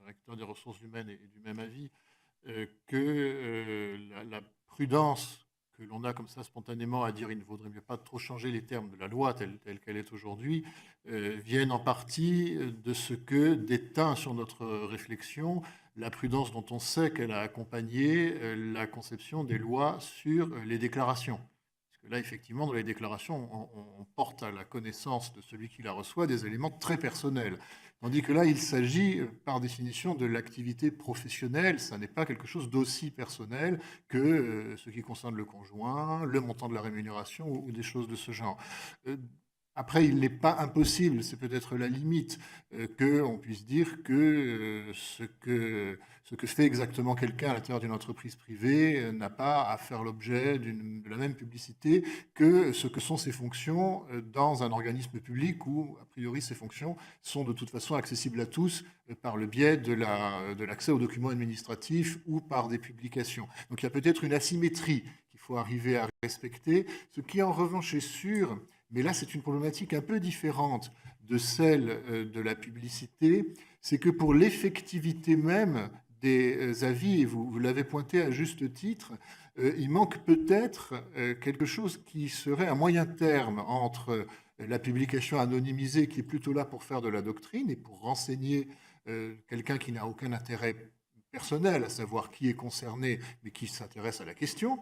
directeur des ressources humaines est du même avis, que la prudence que l'on a comme ça spontanément à dire il ne vaudrait mieux pas trop changer les termes de la loi telle qu'elle est aujourd'hui, viennent en partie de ce que déteint sur notre réflexion la prudence dont on sait qu'elle a accompagné la conception des lois sur les déclarations. Parce que là, effectivement, dans les déclarations, on porte à la connaissance de celui qui la reçoit des éléments très personnels. Tandis que là, il s'agit, par définition, de l'activité professionnelle. Ça n'est pas quelque chose d'aussi personnel que ce qui concerne le conjoint, le montant de la rémunération ou des choses de ce genre. Après, il n'est pas impossible, c'est peut-être la limite, qu'on puisse dire que ce que fait exactement quelqu'un à l'intérieur d'une entreprise privée n'a pas à faire l'objet de la même publicité que ce que sont ses fonctions dans un organisme public où, a priori, ces fonctions sont de toute façon accessibles à tous par le biais de l'accès aux documents administratifs ou par des publications. Donc il y a peut-être une asymétrie qu'il faut arriver à respecter. Ce qui, en revanche, est sûr... Mais là, c'est une problématique un peu différente de celle de la publicité. C'est que pour l'effectivité même des avis, et vous l'avez pointé à juste titre, il manque peut-être quelque chose qui serait à moyen terme entre la publication anonymisée, qui est plutôt là pour faire de la doctrine et pour renseigner quelqu'un qui n'a aucun intérêt personnel à savoir qui est concerné, mais qui s'intéresse à la question,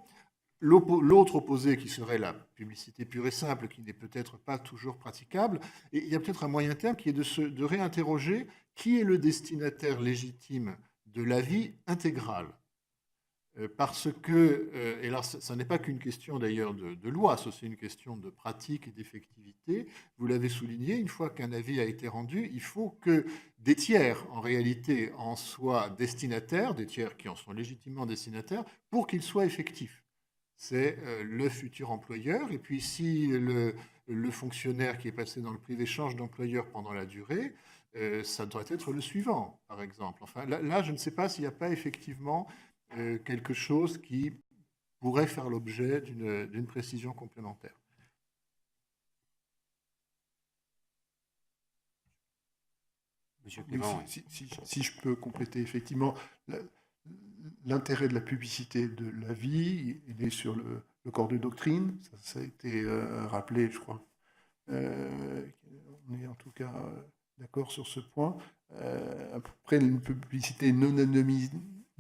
l'autre opposé qui serait la publicité pure et simple, qui n'est peut-être pas toujours praticable. Et il y a peut-être un moyen terme qui est de réinterroger qui est le destinataire légitime de l'avis intégral. Parce que, et là, ça n'est pas qu'une question d'ailleurs de loi, ça c'est une question de pratique et d'effectivité. Vous l'avez souligné, une fois qu'un avis a été rendu, il faut que des tiers, en réalité, en soient destinataires, des tiers qui en sont légitimement destinataires, pour qu'il soit effectif. C'est le futur employeur. Et puis si le fonctionnaire qui est passé dans le privé change d'employeur pendant la durée, ça doit être le suivant, par exemple. Enfin, là je ne sais pas s'il n'y a pas effectivement quelque chose qui pourrait faire l'objet d'une précision complémentaire. Monsieur Oui, Clément, oui. si je peux compléter, effectivement, l'intérêt de la publicité de l'avis, il est sur le corps de doctrine, ça a été rappelé, je crois. On est en tout cas d'accord sur ce point. Après, une publicité non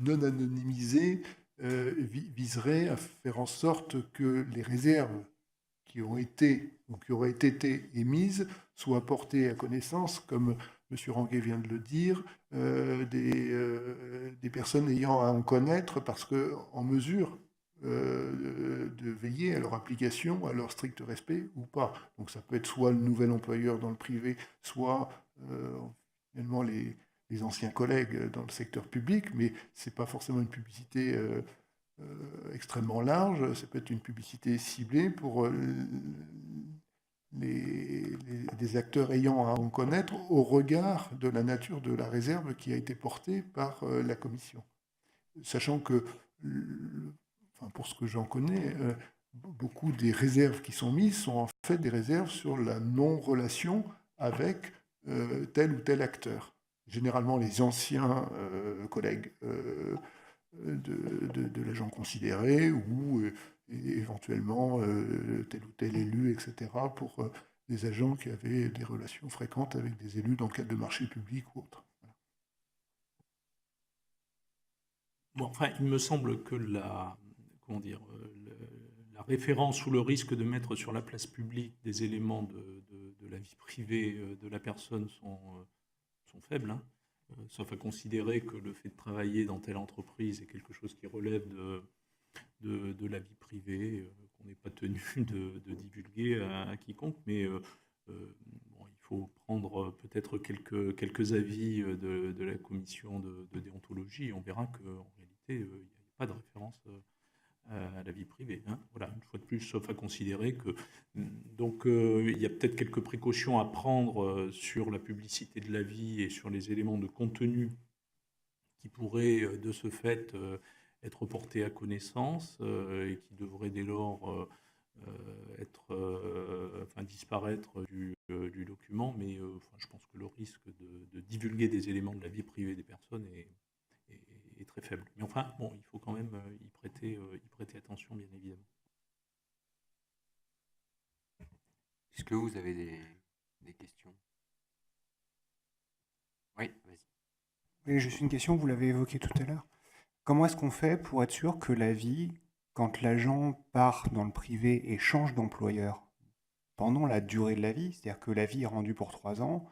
anonymisée viserait à faire en sorte que les réserves qui ont été ou qui auraient été émises soient portées à connaissance, comme M. Ranguet vient de le dire, des personnes ayant à en connaître parce qu'en mesure de veiller à leur application, à leur strict respect ou pas. Donc ça peut être soit le nouvel employeur dans le privé, soit finalement les anciens collègues dans le secteur public, mais ce n'est pas forcément une publicité extrêmement large, ça peut être une publicité ciblée pour des acteurs ayant à en connaître au regard de la nature de la réserve qui a été portée par la commission. Sachant que, enfin, pour ce que j'en connais, beaucoup des réserves qui sont mises sont en fait des réserves sur la non-relation avec tel ou tel acteur. Généralement les anciens collègues de l'agent considéré ou éventuellement tel ou tel élu, etc., pour des agents qui avaient des relations fréquentes avec des élus dans le cadre de marchés publics ou autres. Voilà. Bon, enfin, il me semble que comment dire, la référence ou le risque de mettre sur la place publique des éléments de la vie privée de la personne sont faibles, hein. Sauf à considérer que le fait de travailler dans telle entreprise est quelque chose qui relève de la vie privée, qu'on n'est pas tenu de divulguer à quiconque, mais bon, il faut prendre peut-être quelques avis de la commission de déontologie, et on verra qu'en réalité, il n'y a pas de référence à la vie privée, hein. Voilà, une fois de plus, sauf à considérer que donc il y a peut-être quelques précautions à prendre sur la publicité de la vie et sur les éléments de contenu qui pourraient de ce fait être portés à connaissance et qui devraient dès lors disparaître du document, mais je pense que le risque de divulguer des éléments de la vie privée des personnes est très faible. Mais enfin, bon, il faut quand même y prêter attention, bien évidemment. Est-ce que vous avez des questions? Oui, vas-y. Oui, juste une question, vous l'avez évoqué tout à l'heure. Comment est-ce qu'on fait pour être sûr que l'avis, quand l'agent part dans le privé et change d'employeur pendant la durée de l'avis, c'est-à-dire que l'avis est rendu pour 3 ans,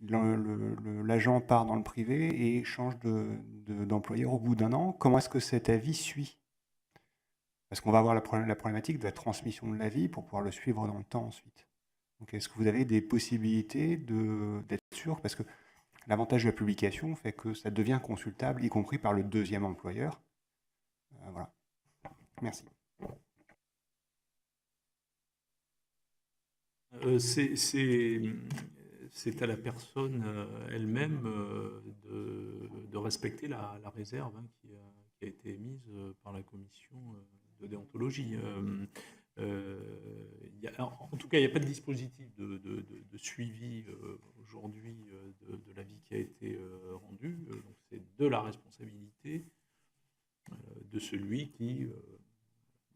l'agent part dans le privé et change d'employeur au bout d'1 an, comment est-ce que cet avis suit? Parce qu'on va avoir la problématique de la transmission de l'avis pour pouvoir le suivre dans le temps ensuite. Donc est-ce que vous avez des possibilités d'être sûr? Parce que l'avantage de la publication fait que ça devient consultable, y compris par le deuxième employeur. Voilà. Merci. C'est à la personne elle-même de respecter la réserve, hein, qui a été émise par la commission de déontologie. En tout cas, il n'y a pas de dispositif de suivi aujourd'hui de l'avis qui a été rendu. Donc c'est de la responsabilité de celui qui,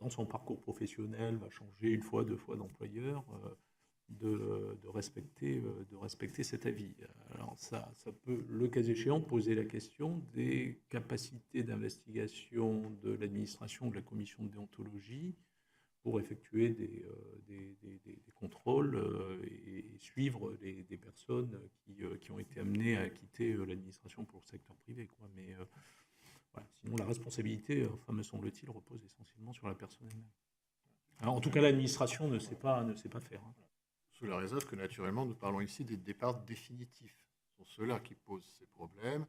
dans son parcours professionnel, va changer 1 fois, 2 fois d'employeur. de respecter cet avis. Alors ça peut, le cas échéant, poser la question des capacités d'investigation de l'administration, de la commission de déontologie, pour effectuer des contrôles et suivre des personnes qui ont été amenées à quitter l'administration pour le secteur privé, quoi. Mais voilà. Sinon, la responsabilité, enfin, me semble-t-il, repose essentiellement sur la personne elle-même. Alors, en tout cas, l'administration ne sait pas faire. Hein. Sous la réserve que, naturellement, nous parlons ici des départs définitifs. Ce sont ceux-là qui posent ces problèmes.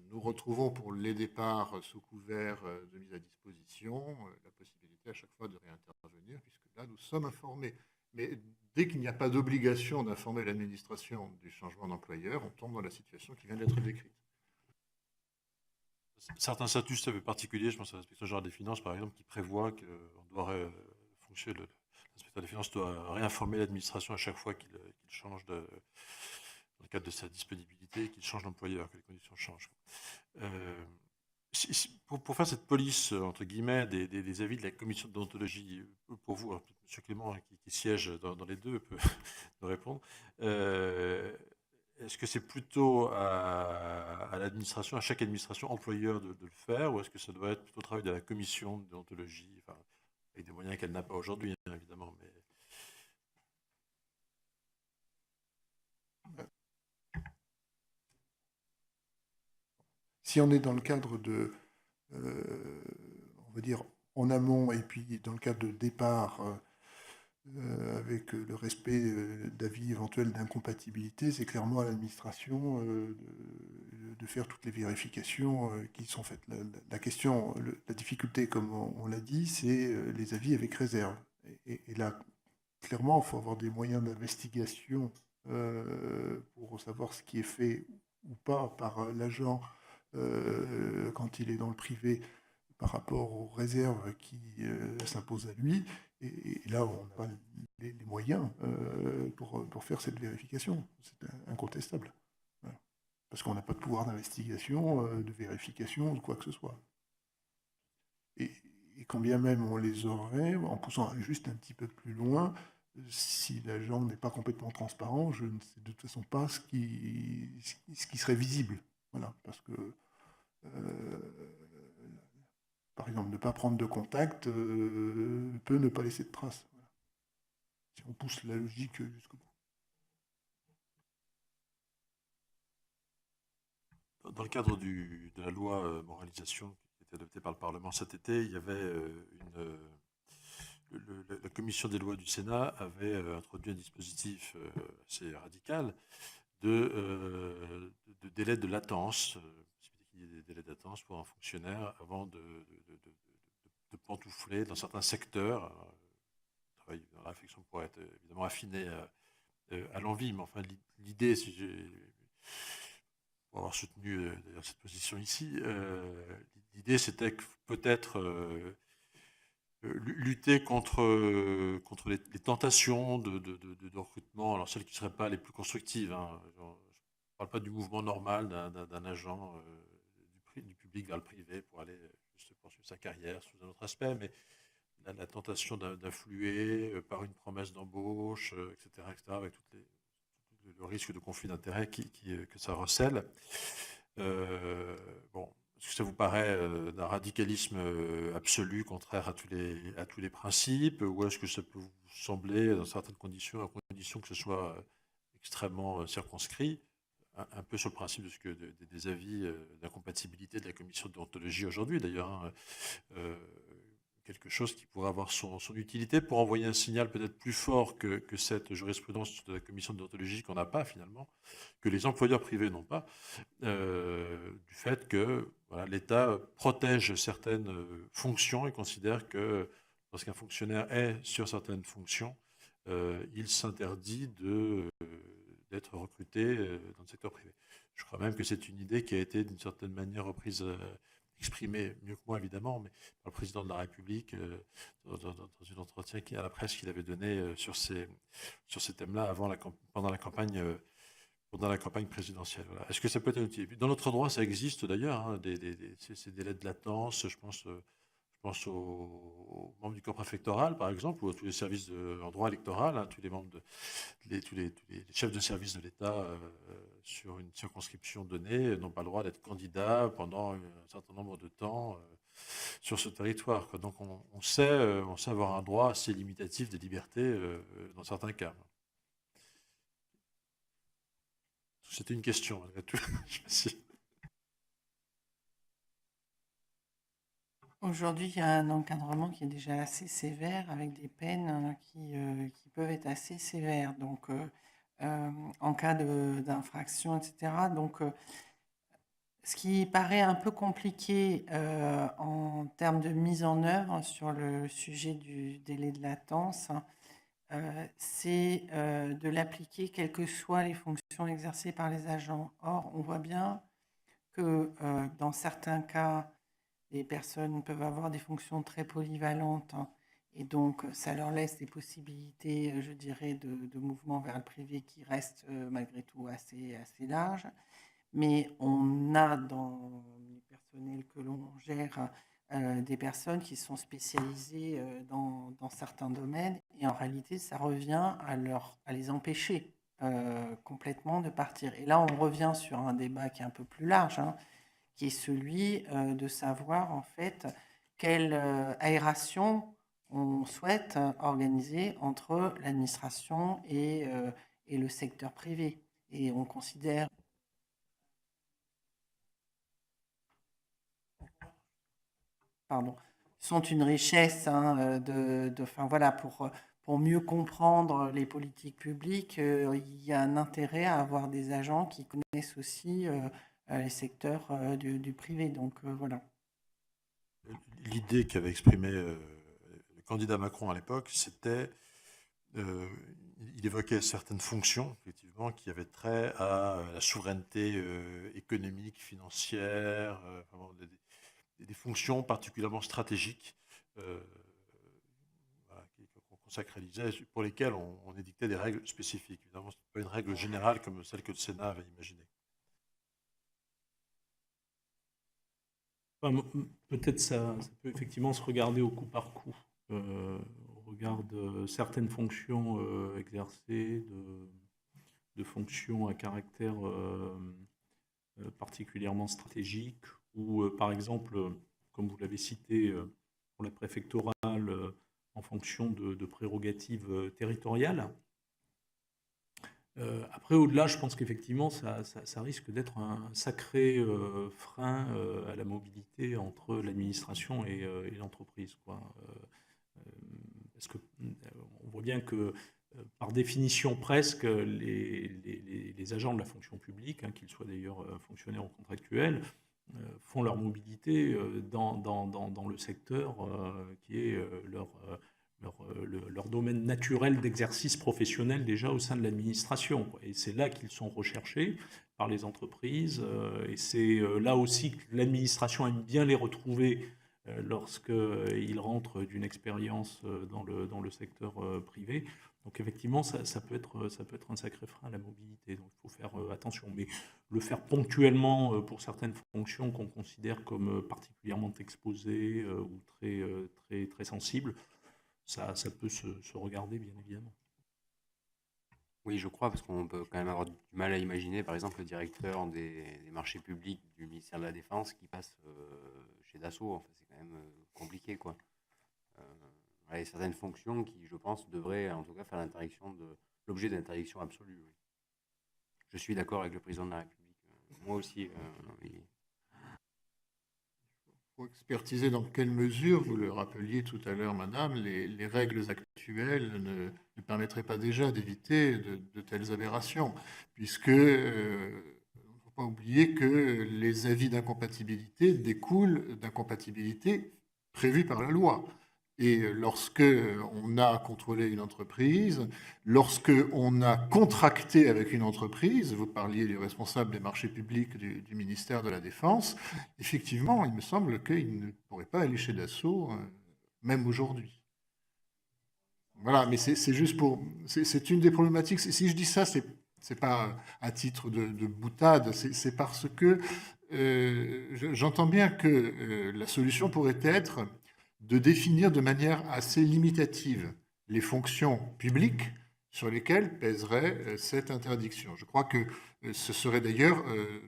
Nous retrouvons pour les départs sous couvert de mise à disposition la possibilité à chaque fois de réintervenir, puisque là, nous sommes informés. Mais dès qu'il n'y a pas d'obligation d'informer l'administration du changement d'employeur, on tombe dans la situation qui vient d'être décrite. Certains statuts tout à fait particuliers, je pense à l'inspecteur général des finances, par exemple, qui prévoit qu'on doit l'inspecteur des finances doit réinformer l'administration à chaque fois qu'il change dans le cadre de sa disponibilité, qu'il change d'employeur, que les conditions changent. Pour faire cette police, entre guillemets, des avis de la commission de déontologie, pour vous, alors, M. Clément, qui siège dans les deux, peut nous répondre. Est-ce que c'est plutôt à l'administration, à chaque administration employeur de le faire, ou est-ce que ça doit être plutôt le travail de la commission de déontologie, enfin, avec des moyens qu'elle n'a pas aujourd'hui, hein, évidemment, mais... Si on est dans le cadre de, on va dire, en amont, et puis dans le cadre de départ, avec le respect d'avis éventuels d'incompatibilité, c'est clairement à l'administration de faire toutes les vérifications qui sont faites. La question, la difficulté, comme on l'a dit, c'est les avis avec réserve. Et là, clairement, il faut avoir des moyens d'investigation pour savoir ce qui est fait ou pas par l'agent quand il est dans le privé par rapport aux réserves qui s'imposent à lui. Et là, on n'a pas les moyens pour faire cette vérification. C'est incontestable. Voilà. Parce qu'on n'a pas de pouvoir d'investigation, de vérification, de quoi que ce soit. Et quand bien même on les aurait, en poussant juste un petit peu plus loin, si l'agent n'est pas complètement transparent, je ne sais de toute façon pas ce qui serait visible. Voilà, parce que, par exemple, ne pas prendre de contact peut ne pas laisser de traces. Voilà. Si on pousse la logique jusqu'au bout. Dans le cadre de la loi moralisation qui a été adoptée par le Parlement cet été, il y avait la commission des lois du Sénat avait introduit un dispositif assez radical de délai de latence, qu'il y ait des délais de latence pour un fonctionnaire avant de pantoufler dans certains secteurs. La réflexion pourrait être évidemment affinée à l'envi, mais enfin l'idée, si j'ai pour avoir soutenu d'ailleurs cette position ici, l'idée c'était que peut-être lutter contre les tentations de recrutement, alors celles qui ne seraient pas les plus constructives. Hein. Je ne parle pas du mouvement normal d'un agent du public vers le privé pour aller juste poursuivre sa carrière sous un autre aspect, mais la tentation d'influer par une promesse d'embauche, etc., avec le risque de conflit d'intérêts que ça recèle. Bon, est-ce que ça vous paraît d'un radicalisme absolu, contraire à tous les principes, ou est-ce que ça peut vous sembler, dans certaines conditions, à condition que ce soit extrêmement circonscrit, un peu sur le principe des avis d'incompatibilité de la commission de déontologie aujourd'hui, d'ailleurs, hein, quelque chose qui pourrait avoir son utilité pour envoyer un signal peut-être plus fort que cette jurisprudence de la commission de déontologie qu'on n'a pas finalement, que les employeurs privés n'ont pas, du fait que voilà, l'État protège certaines fonctions et considère que lorsqu'un fonctionnaire est sur certaines fonctions, il s'interdit d'être recruté dans le secteur privé. Je crois même que c'est une idée qui a été d'une certaine manière reprise exprimé mieux que moi évidemment, mais par le président de la République dans un entretien à la presse qu'il avait donné sur ces thèmes-là pendant la campagne présidentielle. Voilà. Est-ce que ça peut être utile? Dans notre droit, ça existe d'ailleurs, hein, ces délais de latence. Je pense pense aux membres du corps préfectoral, par exemple, ou à tous les services en droit électoral, hein, tous les membres tous les chefs de service de l'État sur une circonscription donnée n'ont pas le droit d'être candidats pendant un certain nombre de temps sur ce territoire, quoi. Donc on sait avoir un droit assez limitatif des libertés dans certains cas. C'était une question, malgré tout. Merci. Aujourd'hui, il y a un encadrement qui est déjà assez sévère, avec des peines qui peuvent être assez sévères. Donc, en cas d'infraction, etc. Donc, ce qui paraît un peu compliqué en termes de mise en œuvre sur le sujet du délai de latence, c'est de l'appliquer quelles que soient les fonctions exercées par les agents. Or, on voit bien que dans certains cas, les personnes peuvent avoir des fonctions très polyvalentes, hein, et donc ça leur laisse des possibilités, je dirais, de mouvement vers le privé qui restent malgré tout assez larges. Mais on a dans les personnels que l'on gère des personnes qui sont spécialisées dans certains domaines, et en réalité, ça revient à les empêcher complètement de partir. Et là, on revient sur un débat qui est un peu plus large, hein, qui est celui de savoir en fait quelle aération on souhaite organiser entre l'administration et le secteur privé. Et on considère sont une richesse, hein, voilà, pour mieux comprendre les politiques publiques, il y a un intérêt à avoir des agents qui connaissent aussi les secteurs du privé. Donc voilà. L'idée qu'avait exprimée le candidat Macron à l'époque, c'était, il évoquait certaines fonctions, effectivement, qui avaient trait à la souveraineté économique, financière, des fonctions particulièrement stratégiques voilà, qu'on sacralisait, pour lesquelles on édictait des règles spécifiques. Évidemment, ce n'est pas une règle générale comme celle que le Sénat avait imaginée. Enfin, peut-être ça peut effectivement se regarder au coup par coup. On regarde certaines fonctions exercées, de fonctions à caractère particulièrement stratégique, ou par exemple, comme vous l'avez cité, pour la préfectorale, en fonction de prérogatives territoriales. Après, au-delà, je pense qu'effectivement, ça risque d'être un sacré frein à la mobilité entre l'administration et l'entreprise, quoi. Parce qu'on voit bien que, par définition presque, les agents de la fonction publique, hein, qu'ils soient d'ailleurs fonctionnaires ou contractuels, font leur mobilité dans le secteur qui est leur domaine naturel d'exercice professionnel déjà au sein de l'administration. Et c'est là qu'ils sont recherchés par les entreprises. Et c'est là aussi que l'administration aime bien les retrouver lorsqu'ils rentrent d'une expérience dans le secteur privé. Donc effectivement, ça peut être un sacré frein à la mobilité. Donc il faut faire attention. Mais le faire ponctuellement pour certaines fonctions qu'on considère comme particulièrement exposées ou très sensibles, ça peut se regarder, bien évidemment. Oui, je crois, parce qu'on peut quand même avoir du mal à imaginer, par exemple, le directeur des marchés publics du ministère de la Défense qui passe chez Dassault. Enfin, c'est quand même compliqué, quoi. Il y a certaines fonctions qui, je pense, devraient en tout cas faire l'objet d'interdiction absolue. Oui. Je suis d'accord avec le président de la République. Moi aussi. Il faut expertiser dans quelle mesure, vous le rappeliez tout à l'heure, madame, les règles actuelles ne permettraient pas déjà d'éviter de telles aberrations, puisque il ne faut pas oublier que les avis d'incompatibilité découlent d'incompatibilités prévues par la loi. Et lorsque on a contrôlé une entreprise, lorsque on a contracté avec une entreprise, vous parliez du responsable des marchés publics du ministère de la Défense, effectivement, il me semble qu'il ne pourrait pas aller chez Dassault, même aujourd'hui. Voilà, mais c'est juste c'est une des problématiques. Si je dis ça, c'est pas à titre de boutade, c'est parce que j'entends bien que la solution pourrait être de définir de manière assez limitative les fonctions publiques sur lesquelles pèserait cette interdiction. Je crois que ce serait d'ailleurs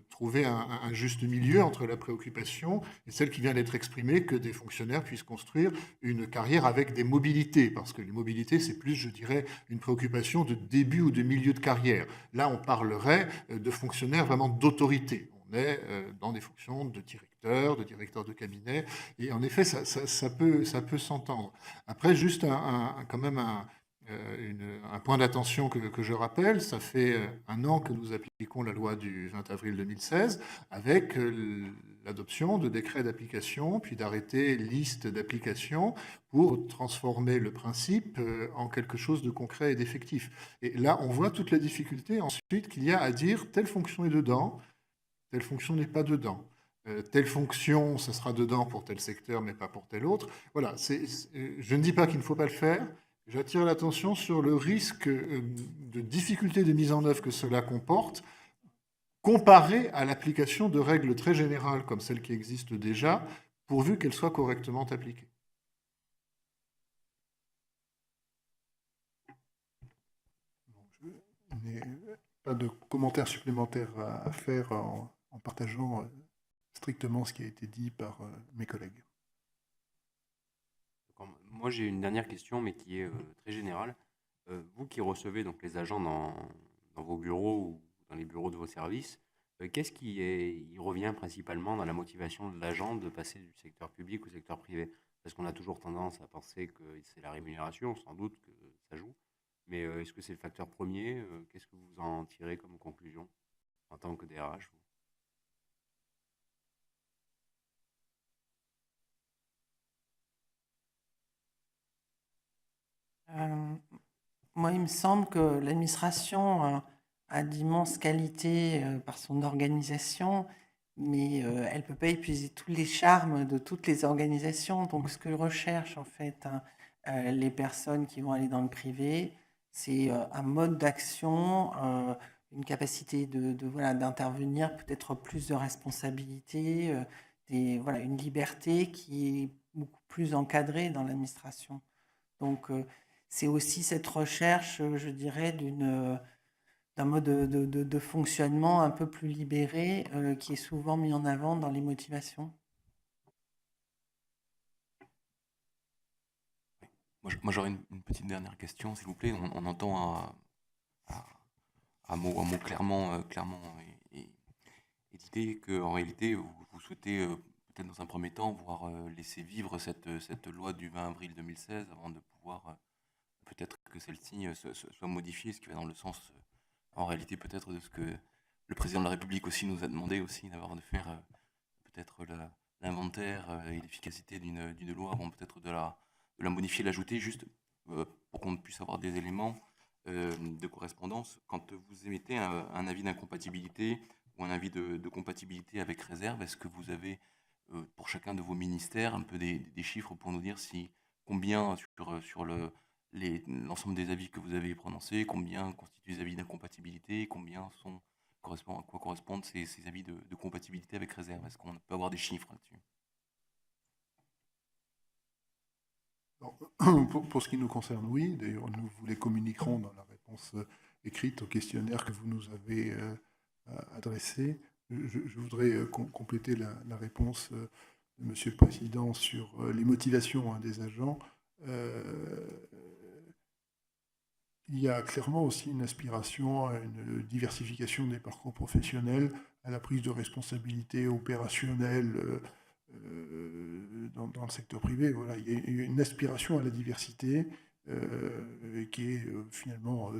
trouver un juste milieu entre la préoccupation et celle qui vient d'être exprimée que des fonctionnaires puissent construire une carrière avec des mobilités, parce que les mobilités, c'est plus, je dirais, une préoccupation de début ou de milieu de carrière. Là, on parlerait de fonctionnaires vraiment d'autorité. On est dans des fonctions de directeur de cabinet, et en effet, ça peut s'entendre. Après, juste quand même un point d'attention que je rappelle, ça fait 1 an que nous appliquons la loi du 20 avril 2016 avec l'adoption de décrets d'application, puis d'arrêtés listes d'application pour transformer le principe en quelque chose de concret et d'effectif. Et là, on voit toute la difficulté ensuite qu'il y a à dire telle fonction est dedans, telle fonction n'est pas dedans. Telle fonction, ça sera dedans pour tel secteur, mais pas pour tel autre. Voilà, je ne dis pas qu'il ne faut pas le faire. J'attire l'attention sur le risque de difficulté de mise en œuvre que cela comporte, comparé à l'application de règles très générales comme celles qui existent déjà, pourvu qu'elles soient correctement appliquées. Je n'ai pas de commentaires supplémentaires à faire en partageant strictement ce qui a été dit par mes collègues. Moi, j'ai une dernière question, mais qui est très générale. Vous qui recevez donc les agents dans vos bureaux ou dans les bureaux de vos services, qu'est-ce qui y revient principalement dans la motivation de l'agent de passer du secteur public au secteur privé? Parce qu'on a toujours tendance à penser que c'est la rémunération, sans doute que ça joue. Mais est-ce que c'est le facteur premier? Qu'est-ce que vous en tirez comme conclusion en tant que DRH? Moi, il me semble que l'administration a d'immenses qualités par son organisation, mais elle ne peut pas épuiser tous les charmes de toutes les organisations. Donc, ce que recherchent en fait les personnes qui vont aller dans le privé, c'est un mode d'action, une capacité voilà, d'intervenir, peut-être plus de responsabilité, une liberté qui est beaucoup plus encadrée dans l'administration. Donc, c'est aussi cette recherche, je dirais, d'un mode de fonctionnement un peu plus libéré qui est souvent mis en avant dans les motivations. Moi j'aurais une petite dernière question, s'il vous plaît. On entend à mots clairement édité qu'en réalité, vous souhaitez peut-être dans un premier temps voir laisser vivre cette loi du 20 avril 2016 avant de pouvoir peut-être que celle-ci soit modifiée, ce qui va dans le sens, en réalité, peut-être de ce que le président de la République aussi nous a demandé aussi, d'avoir de faire peut-être l'inventaire et l'efficacité d'une loi avant peut-être de la modifier, l'ajouter, juste pour qu'on puisse avoir des éléments de correspondance. Quand vous émettez un avis d'incompatibilité ou un avis de compatibilité avec réserve, est-ce que vous avez pour chacun de vos ministères un peu des chiffres pour nous dire combien sur l'ensemble des avis que vous avez prononcés, combien constituent les avis d'incompatibilité, combien à quoi correspondent ces avis de compatibilité avec réserve? Est-ce qu'on peut avoir des chiffres là-dessus? Pour ce qui nous concerne, oui. D'ailleurs, nous vous les communiquerons dans la réponse écrite au questionnaire que vous nous avez adressé. Je voudrais compléter la réponse de Monsieur le Président sur les motivations des agents. Il y a clairement aussi une aspiration à une diversification des parcours professionnels, à la prise de responsabilité opérationnelle dans le secteur privé. Voilà, il y a une aspiration à la diversité qui est finalement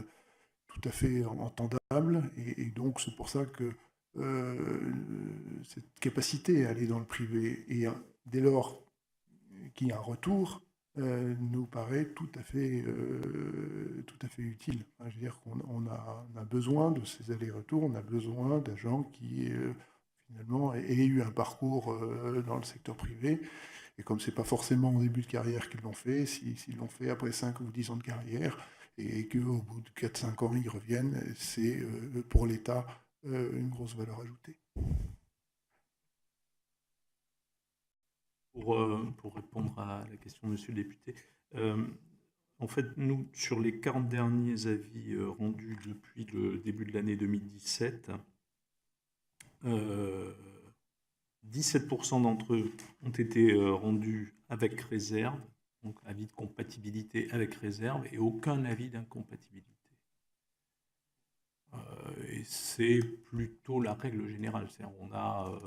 tout à fait entendable. Et donc, c'est pour ça que cette capacité à aller dans le privé, et dès lors qu'il y a un retour, nous paraît tout à fait utile. Je veux dire qu'on a besoin de ces allers-retours, on a besoin d'agents qui finalement aient eu un parcours dans le secteur privé. Et comme ce n'est pas forcément au début de carrière qu'ils l'ont fait, s'ils l'ont fait après 5 ou 10 ans de carrière, et qu'au bout de 4-5 ans, ils reviennent, c'est pour l'État une grosse valeur ajoutée. Pour répondre à la question de Monsieur le député, en fait, nous, sur les 40 derniers avis rendus depuis le début de l'année 2017, 17% d'entre eux ont été rendus avec réserve, donc avis de compatibilité avec réserve, et aucun avis d'incompatibilité. Et c'est plutôt la règle générale. C'est-à-dire on a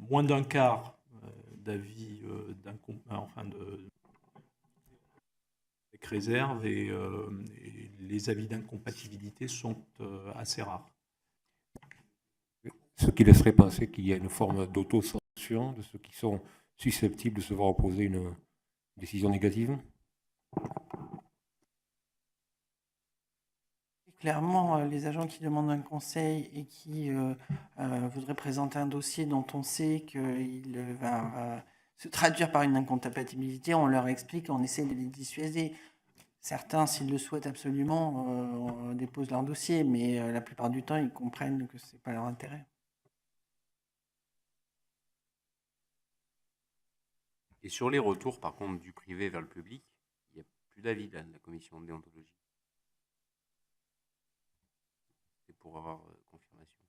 moins d'un quart d'avis avec réserve, et les avis d'incompatibilité sont assez rares. Ce qui laisserait penser qu'il y a une forme d'autosanction de ceux qui sont susceptibles de se voir opposer une décision négative. Clairement, les agents qui demandent un conseil et qui voudraient présenter un dossier dont on sait qu'il va se traduire par une incompatibilité, on leur explique, on essaie de les dissuader. Certains, s'ils le souhaitent absolument, déposent leur dossier, mais la plupart du temps, ils comprennent que ce n'est pas leur intérêt. Et sur les retours, par contre, du privé vers le public, il n'y a plus d'avis de la commission de déontologie. C'est pour avoir confirmation.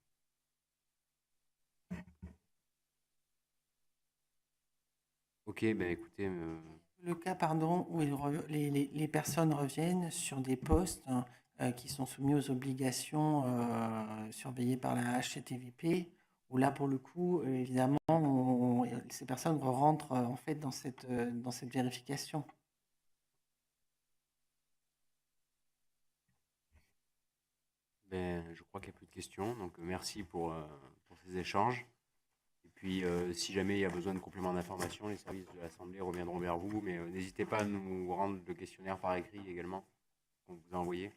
Ok, ben écoutez... Le cas, pardon, où les personnes reviennent sur des postes qui sont soumis aux obligations surveillées par la HCTVP, où là, pour le coup, évidemment, ces personnes rentrent en fait dans cette vérification. Ben, je crois qu'il n'y a plus de questions, donc merci pour ces échanges. Et puis, si jamais il y a besoin de compléments d'information, les services de l'Assemblée reviendront vers vous, mais n'hésitez pas à nous rendre le questionnaire par écrit également, qu'on vous a envoyé.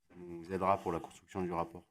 Ça nous aidera pour la construction du rapport.